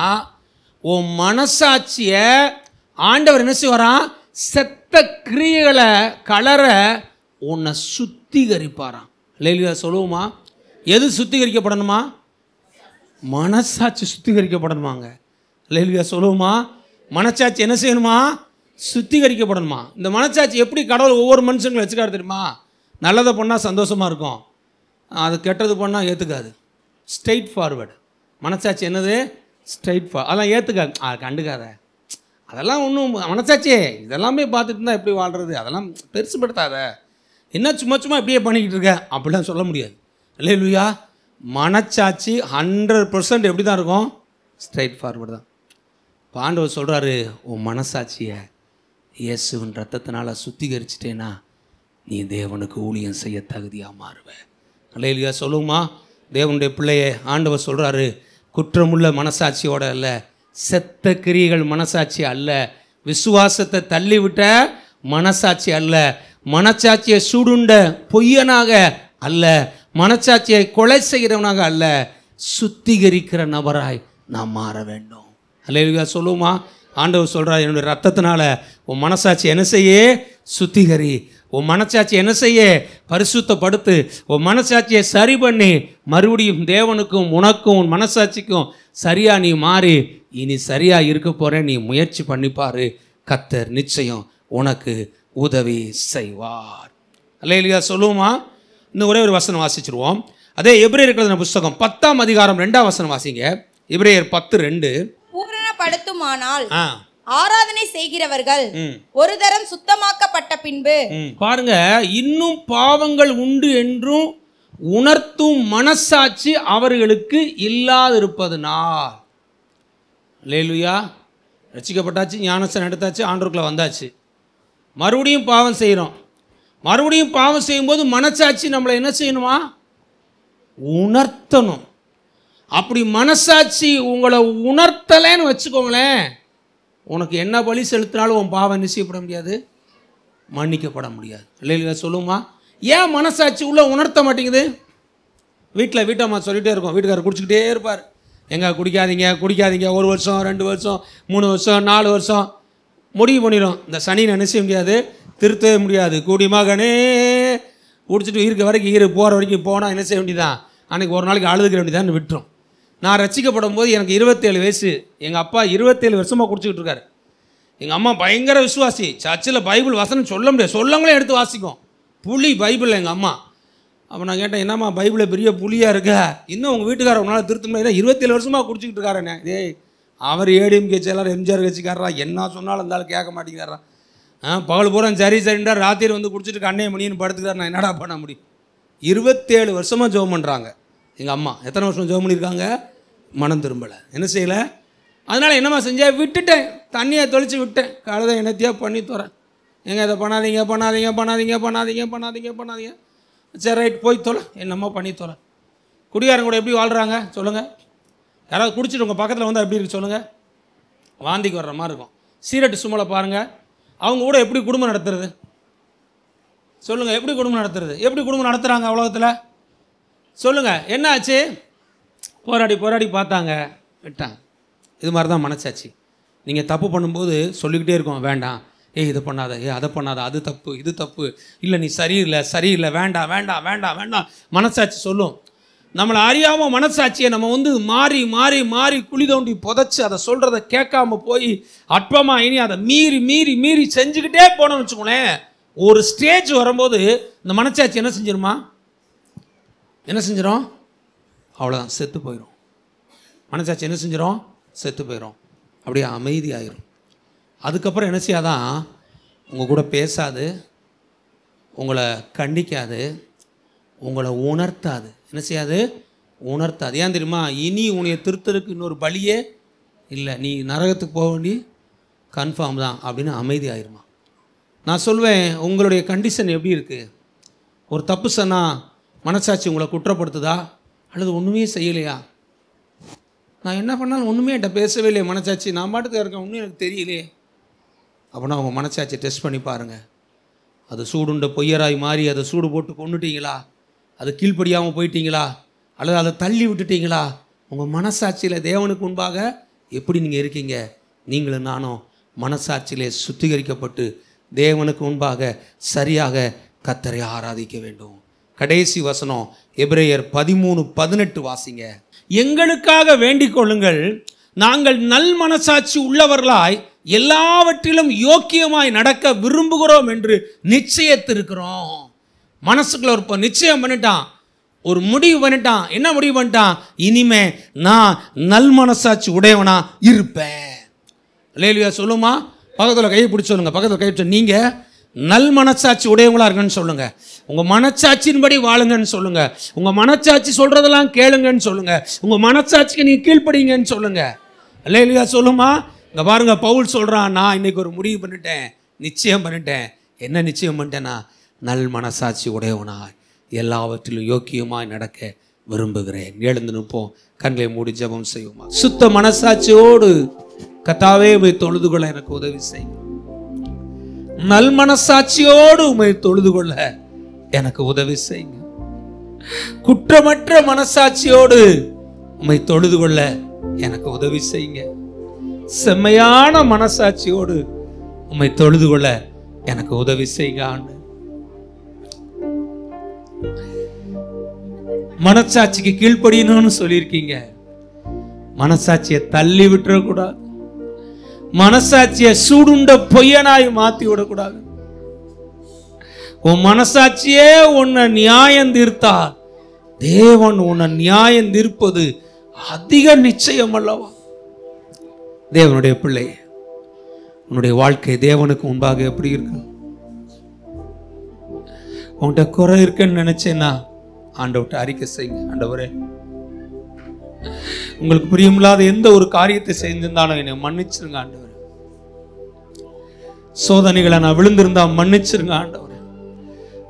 உன் மனசாட்சியை ஆண்டவர் என்ன செய்வாராம்? செத்த கிரியைகளை கலர உன்னை சுத்திகரிப்பாராம். அல்லேலூயா சொல்லுவோமா? எது சுத்திகரிக்கப்படணுமா? மனசாட்சி சுத்திகரிக்கப்படணுமாங்க. அல்லேலூயா சொல்லுவோமா? மனசாட்சி என்ன செய்யணுமா? சுத்திகரிக்கப்படணுமா. இந்த மனசாட்சி எப்படி கடவுள் ஒவ்வொரு மனுஷங்களும் வச்சுக்காரு தெரியுமா? நல்லதை பண்ணால் சந்தோஷமாக இருக்கும், அது கெட்டது பண்ணால் ஏற்றுக்காது. ஸ்ட்ரெயிட் ஃபார்வர்டு மனசாட்சி. என்னது? Straight forward. அதெல்லாம் ஏற்றுக்காது, கண்டுக்காத, அதெல்லாம் ஒன்றும் மனசாட்சியே இதெல்லாமே பார்த்துட்டு இருந்தால் எப்படி வாழ்கிறது, அதெல்லாம் பெருசுப்படுத்தாத, என்ன சும்மா சும்மா இப்படியே பண்ணிக்கிட்டு இருக்க அப்படிலாம் சொல்ல முடியாது. அல்லேலூயா. மனச்சாட்சி 100% எப்படி தான் இருக்கும்? ஸ்ட்ரைட் ஃபார்வர்டு தான். ஆண்டவர் சொல்கிறாரு, உன் மனசாட்சியை இயேசுவின் ரத்தத்தினால் சுத்திகரிச்சிட்டேன்னா நீ தேவனுக்கு ஊழியம் செய்ய தகுதியாக மாறுவேன். அல்லேலூயா சொல்லுமா? தேவனுடைய பிள்ளையே, ஆண்டவர் சொல்கிறாரு, குற்றமுள்ள மனசாட்சியோட அல்ல, செத்த கிரியைகள் மனசாட்சி அல்ல, விசுவாசத்தை தள்ளிவிட்ட மனசாட்சி அல்ல, மனச்சாட்சியை சூடுண்ட பொய்யனாக அல்ல, மனச்சாட்சியை கொலை செய்கிறவனாக அல்ல, சுத்திகரிக்கிற நபராய் நாம் மாற வேண்டும். அல்லேலூயா சொல்லுமா? ஆண்டவர் சொல்கிறார், என்னுடைய ரத்தத்தினால உன் மனசாட்சி என்ன செய்ய? சுத்திகரி. உன் மனசாட்சி என்ன செய்ய? பரிசுத்தப்படுத்து. உன் மனசாட்சியை சரி பண்ணி மறுபடியும் தேவனுக்கும் உனக்கும் உன் மனசாட்சிக்கும் சரியாக நீ மாறி இனி சரியாக இருக்க போகிறேன். நீ முயற்சி பண்ணிப்பாரு, கர்த்தர் நிச்சயம் உனக்கு உதவி செய்வார். அல்லேலூயா சொல்லுவோமா? இன்னும் ஒரே ஒரு வசனம் வாசிச்சிருவோம். அதே எபிரேயர் எழுதின புஸ்தகம் 10ஆம் அதிகாரம் 2ஆம் வசனம் வாசிங்க. எபிரேயர் 10:2. பூரணப்படுத்துமானால் ஆராதனை செய்கிறவர்கள் ஒரு தரம் சுத்தமாக்கப்பட்ட பின்பு பாருங்க, இன்னும் பாவங்கள் உண்டு என்றும் உணர்த்தும் மனசாட்சி அவர்களுக்கு இல்லாதிருப்பதனால். அல்லேலூயா. ரட்சிக்கப்பட்டாச்சு, ஞானஸ்நானம் எடுத்தாச்சு, ஆண்டவருக்குள்ள வந்தாச்சு, மறுபடியும் பாவம் செய்கிறோம். மறுபடியும் பாவம் செய்யும்போது மனசாட்சி நம்மளை என்ன செய்யணுமா? உணர்த்தணும். அப்படி மனசாட்சி உங்களை உணர்த்தலைன்னு வச்சுக்கோங்களேன், உனக்கு என்ன பலி செலுத்தினாலும் உன் பாவம் என்ன செய்யப்பட முடியாது? மன்னிக்கப்பட முடியாது. இல்லையா சொல்லுமா? ஏன் மனசாட்சி உள்ள உணர்த்த மாட்டேங்குது? வீட்டம்மா சொல்லிகிட்டே இருக்கோம், வீட்டுக்காரர் குடிச்சிக்கிட்டே இருப்பார், எங்கே குடிக்காதீங்க குடிக்காதீங்க, 1 வருஷம் 2 வருஷம் 3 வருஷம் 4 வருஷம் முடிவு பண்ணிடும். இந்த சனியை என்ன செய்ய முடியாது? திருத்தவே முடியாது. கூடி மகனே குடிச்சிட்டு இருக்க வரைக்கும் போகிற வரைக்கும் போனால் என்ன செய்ய வேண்டியதான்? அன்றைக்கி ஒரு நாளைக்கு அழுதுக்கிற வேண்டியதான் விட்டுரும். நான் ரட்சிக்கப்படும் போது எனக்கு 27 வயசு. எங்கள் அப்பா 27 வருஷமாக குடிச்சிக்கிட்டு இருக்காரு. எங்கள் அம்மா பயங்கர விசுவாசி. சர்ச்சில் பைபிள் வசனம் சொல்ல முடியாது, சொல்லங்களே எடுத்து வாசிக்கும். புலி பைபிள் எங்கள் அம்மா. அப்போ நான் கேட்டேன், என்னம்மா பைபிளில் பெரிய புலியாக இருக்க, இன்னும் உங்கள் வீட்டுக்காரர் உங்களால் திருத்த முடியாது? 27 வருஷமாக குடிச்சிக்கிட்டு இருக்காருண்ணே. டேய், அவர் ஏடிஎம்கே செயலாளர், எம்ஜிஆர் கட்சிக்காரரா, என்ன சொன்னாலும் இருந்தாலும் கேட்க மாட்டேங்கிறாரா. பகல் பூரா சரி சரிண்டா, ராத்திரி வந்து குடிச்சிட்டு கண்ணே மணின்னு படுத்துக்கிறார். நான் என்னடா பண்ண முடியும்? 27 வருஷமாக ஜெபம் பண்ணுறாங்க எங்கள் அம்மா. எத்தனை வருஷம் ஜெபம் பண்ணியிருக்காங்க? மனம் திரும்பலை, என்ன செய்யலை. அதனால் என்னம்மா செஞ்சேன்? விட்டுட்டேன், தண்ணியை தொளிச்சு விட்டேன். கழுதை என்னத்தையா பண்ணி தரேன். எங்க இதை பண்ணாதீங்க பண்ணாதீங்க பண்ணாதீங்க பண்ணாதீங்க பண்ணாதீங்க பண்ணாதீங்க. சரி ரைட், போய் தொலை, என்னம்மா பண்ணி தொலை. குடிகாரங்க கூட எப்படி வாழ்கிறாங்க சொல்லுங்கள்? யாராவது குடிச்சிட்டு உங்கள் பக்கத்தில் வந்தால் எப்படி இருக்கு சொல்லுங்கள்? வாந்திக்கு வர்ற மாதிரி இருக்கும். சீரட்டு சுமலை பாருங்கள், அவங்க கூட எப்படி குடும்பம் நடத்துறது சொல்லுங்கள்? எப்படி குடும்பம் நடத்துறது? எப்படி குடும்பம் நடத்துகிறாங்க உலகத்தில் சொல்லுங்கள்? என்ன ஆச்சு? போராடி போராடி பார்த்தாங்க, விட்டாங்க. இது மாதிரி தான் மனசாட்சி. நீங்கள் தப்பு பண்ணும்போது சொல்லிக்கிட்டே இருக்கோம், வேண்டாம், இதை பண்ணாத, அதை பண்ணாத, அது தப்பு, இது தப்பு, இல்லை நீ சரியில்லை சரியில்லை, வேண்டாம் வேண்டாம் வேண்டாம் வேண்டாம். மனசாட்சி சொல்லும். நம்மளை அறியாமல் மனசாட்சியை நம்ம வந்து மாறி மாறி மாறி குழி தோண்டி புதைச்சி அதை சொல்கிறத கேட்காம போய் அற்பமாக இனி அதை மீறி மீறி மீறி செஞ்சுக்கிட்டே போனோம்னு வச்சுக்கோங்களேன், ஒரு ஸ்டேஜ் வரும்போது இந்த மனசாட்சி என்ன செஞ்சிருமா? என்ன செஞ்சிடும்? அவ்வளோதான், செத்து போயிடும். மனசாட்சி என்ன செஞ்சிடும்? செத்து போயிடும். அப்படியே அமைதி ஆயிரும். அதுக்கப்புறம் என்ன செய்யாதான்? உங்கள் கூட பேசாது, உங்களை கண்டிக்காது, உங்களை உணர்த்தாது. என்ன செய்யாது? உணர்த்தாது. ஏன் தெரியுமா? இனி உன்னை திருத்தருக்கு இன்னொரு பலியே இல்லை, நீ நரகத்துக்கு போக வேண்டி கன்ஃபார்ம் தான் அப்படின்னு அமைதி ஆயிருமா. நான் சொல்வேன், உங்களுடைய கண்டிஷன் எப்படி இருக்குது? ஒரு தப்பு சொன்னால் மனசாட்சி உங்களை குற்றப்படுத்துதா, அல்லது ஒன்றுமே செய்யலையா? நான் என்ன பண்ணாலும் ஒன்றுமே என்கிட்ட பேசவே இல்லையே மனசாட்சி, நான் பாட்டுக்கு இருக்கேன், ஒன்றும் எனக்கு தெரியலையே அப்படின்னா உங்கள் மனசாட்சி டெஸ்ட் பண்ணி பாருங்கள். அது சூடுண்ட பொய்யராய் மாறி அதை சூடு போட்டு கொண்டுட்டீங்களா, அது கீழ்ப்படியாமல் போயிட்டீங்களா, அல்லது அதை தள்ளி விட்டுட்டீங்களா? உங்கள் மனசாட்சியில் தேவனுக்கு முன்பாக எப்படி நீங்கள் இருக்கீங்க? நீங்களும் நானும் மனசாட்சியிலே சுத்திகரிக்கப்பட்டு தேவனுக்கு முன்பாக சரியாக கர்த்தரை ஆராதிக்க வேண்டும். கடைசி வசனம் எபிரேயர் 13:18 வாசிங்க. எங்களுக்காக வேண்டிக் கொள்ளுங்கள், நாங்கள் நல் மனசாட்சி உள்ளவர்களாய் எல்லாவற்றிலும் யோக்கியமாய் நடக்க விரும்புகிறோம் என்று நிச்சயத்திருக்கிறோம். மனசுக்குள்ள ஒரு நிச்சயம் பண்ணிட்டான், ஒரு முடிவு பண்ணிட்டான். என்ன முடிவு பண்ணிட்டான்? இனிமே நான் நல் மனசாட்சி உடையவனா இருப்பேன். அல்லேலூயா சொல்லுமா? பக்கத்தில் கையை பிடிச்சி சொல்லுங்க. பக்கத்தில் கை பிடிச்ச நீங்கள் நல் மனசாட்சி உடையவங்களா இருக்குன்னு சொல்லுங்க. உங்கள் மனச்சாட்சியின்படி வாழுங்கன்னு சொல்லுங்க. உங்கள் மனச்சாட்சி சொல்றதெல்லாம் கேளுங்கன்னு சொல்லுங்க. உங்கள் மனச்சாட்சிக்கு நீ கீழ்ப்படிங்கன்னு சொல்லுங்க. அல்லேலூயா சொல்லுமா? இங்கே பாருங்க, பவுல் சொல்கிறான், நான் இன்னைக்கு ஒரு முடிவு பண்ணிட்டேன், நிச்சயம் பண்ணிட்டேன். என்ன நிச்சயம் பண்ணிட்டேன்னா, நல் மனசாட்சி உடையவனாய் எல்லாவற்றிலும் யோக்கியமாய் நடக்க விரும்புகிறேன். எழுந்து நிற்போம், கண்களை மூடி ஜெபம் செய்வோமா. சுத்த மனசாட்சியோடு கர்த்தாவே உம்மை தொழுது கொள்ள எனக்கு உதவி செய்யும். நல் மனசாட்சியோடு உம்மை தொழுது கொள்ள எனக்கு உதவி செய்யுங்க. குற்றமற்ற மனசாட்சியோடு உம்மை தொழுது கொள்ள எனக்கு உதவி செய்யுங்க. செம்மையான மனசாட்சியோடு உம்மை தொழுது கொள்ள எனக்கு உதவி செய்யுங்க. ஆண்டு மனசாட்சிக்கு கீழ்ப்படியணும்னு சொல்லியிருக்கீங்க. மனசாட்சியை தள்ளி விட்டுறக்கூடாது. மனசாட்சியை சூடுண்ட பொய்யனாய் மாத்தி விடக்கூடாது. உன் மனசாட்சியே உன்னை நியாயம் தீர்த்தா தேவன் உன்னை நியாயம் தீர்ப்பது அதிக நிச்சயம் அல்லவா? தேவனுடைய பிள்ளை, உன்னுடைய வாழ்க்கை தேவனுக்கு முன்பாக எப்படி இருக்கு? உன்கிட்ட குறை இருக்குன்னு நினைச்சேன்னா ஆண்டவர்கிட்ட அறிக்கை செய்யுங்க. ஆண்டவரே, உங்களுக்கு பிரியமில்லாத எந்த ஒரு காரியத்தை செஞ்சிருந்தாலும் என்னை மன்னிச்சிருங்க ஆண்டவரே. சோதனைகளை நான் விழுந்திருந்தா மன்னிச்சிருங்க ஆண்டவரே.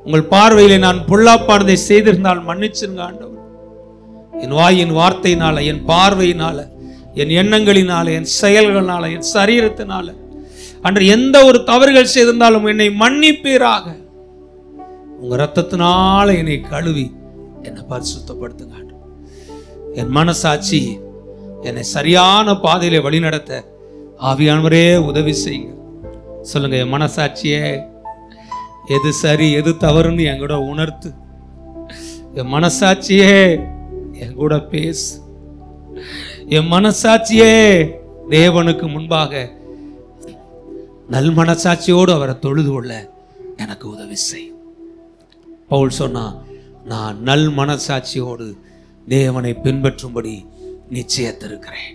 உங்கள் பார்வையிலே நான் பொல்லாப்பானதை செய்திருந்தால் மன்னிச்சிருங்க ஆண்டவரே. என் வாயின் வார்த்தையினால, என் பார்வையினால, என் எண்ணங்களினால, என் செயல்களால, என் சரீரத்தினால அன்று எந்த ஒரு தவறுகள் செய்திருந்தாலும் என்னை மன்னிப்பீராக. உங்க ரத்தத்தினால என்னை கழுவி என்னை பரிசுத்தப்படுத்துங்க. என் மனசாட்சி என்னை சரியான பாதையில வழிநடத்த ஆவியானவரே உதவி செய்யுங்க. சொல்லுங்க, என் மனசாட்சியே எது சரி எது தவறுன்னு என் கூட உணர்த்து. என் மனசாட்சியே என் கூட பேசு. என் மனசாட்சியே தேவனுக்கு முன்பாக நல் மனசாட்சியோடு அவரை தொழுது கொள்ள எனக்கு உதவி செய். பவுல் சொன்னா, நான் நல் மனசாட்சியோடு தேவனை பின்பற்றும்படி நிச்சயத்திருக்கிறேன்.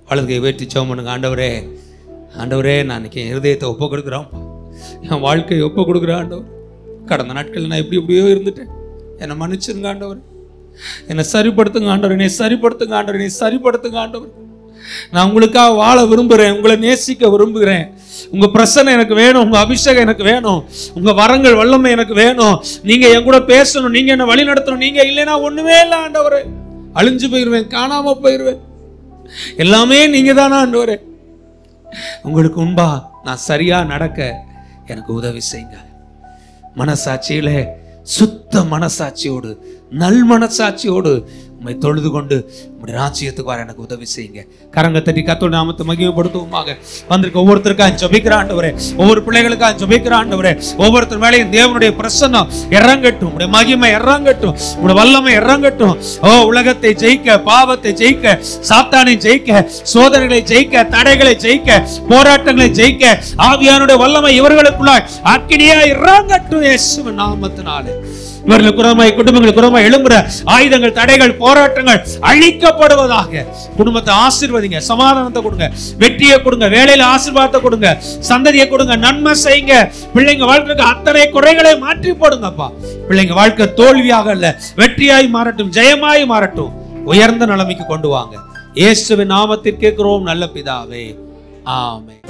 வலதுகை வேற்றி ஜெபம் பண்ணுங்க. ஆண்டவரே, ஆண்டவரே, நான் இன்னைக்கு என் இருதயத்தை ஒப்பு கொடுக்குறேன், என் வாழ்க்கையை ஒப்பு கொடுக்குறேன் ஆண்டவர். கடந்த நாட்கள் நான் எப்படியோ இருந்துட்டேன், என்னை மன்னிச்சிருங்க ஆண்டவர். என்னை சரிப்படுத்துங்க ஆண்டவர், என்னை சரிப்படுத்துங்க ஆண்டவர், என்னை சரிப்படுத்துங்க ஆண்டவர். நான் உங்களுக்காக வாழ விரும்புகிறேன், உங்களை நேசிக்க விரும்புகிறேன். உங்க பிரசனை எனக்கு வேணும், உங்க அபிஷேகம் எனக்கு வேணும், உங்க வரங்கள் வல்லமை எனக்கு வேணும். நீங்க என் கூட பேசணும், நீங்க என்ன வழி நடத்தணும். நீங்க இல்லைன்னா ஒண்ணுமே இல்லை ஆண்டவரே, அழிஞ்சு போயிடுவேன், காணாம போயிடுவேன். எல்லாமே நீங்க தானா ஆண்டவரே. உங்களுக்கு முன்பா நான் சரியா நடக்க எனக்கு உதவி செய்யுங்க. மனசாட்சியில சுத்த மனசாட்சியோடு நல் மனசாட்சியோடு உம்மை தொழுது கொண்டு உம்முடைய ராஜ்யத்துக்கு வர எனக்கு உதவி செய்யுங்க. கரங்க தட்டி கர்த்தருடைய நாமத்தை மகிமைப்படுத்துவோமாக. வந்திருக்க ஒவ்வொருத்தருக்காக ஜெபிக்கிற ஆண்டவரே, ஒவ்வொரு பிள்ளைகளுக்காக ஜெபிக்கிற ஆண்டவரே, ஒவ்வொருத்தர் மேலேயும் தேவனுடைய பிரசன்னம் இறங்கட்டும், உம்முடைய மகிமை இறங்கட்டும், உம்முடைய வல்லமை இறங்கட்டும். ஓ, உலகத்தை ஜெயிக்க, பாவத்தை ஜெயிக்க, சாத்தானை ஜெயிக்க, சோதனைகளை ஜெயிக்க, தடைகளை ஜெயிக்க, போராட்டங்களை ஜெயிக்க ஆவியானுடைய வல்லமை இவர்களுக்குள்ளாய் அக்கினியா இறங்கட்டும் இயேசுவின் நாமத்தினாலே. இவர்களுக்கு விரோதமாய், குடும்பங்களுக்கு விரோதமாய் எழும்புற ஆயுதங்கள், தடைகள், போராட்டங்கள் அழிக்கப்படுவதாக. குடும்பத்தை ஆசீர்வதிங்க, சமாதானத்தை கொடுங்க, வெற்றியை கொடுங்க, வேலையில ஆசீர்வாதத்தை கொடுங்க, சந்ததியை கொடுங்க, நன்மை செய்யுங்க. பிள்ளைங்க வாழ்க்கைக்கு அத்தனை குறைகளை மாற்றி போடுங்கப்பா. பிள்ளைங்க வாழ்க்கை தோல்வியாக அல்ல, வெற்றியாய் மாறட்டும், ஜெயமாய் மாறட்டும், உயர்ந்த நிலைமைக்கு கொண்டு வாங்க. இயேசுவின் நாமத்தில் கேட்கிறோம் நல்ல பிதாவே, ஆமென்.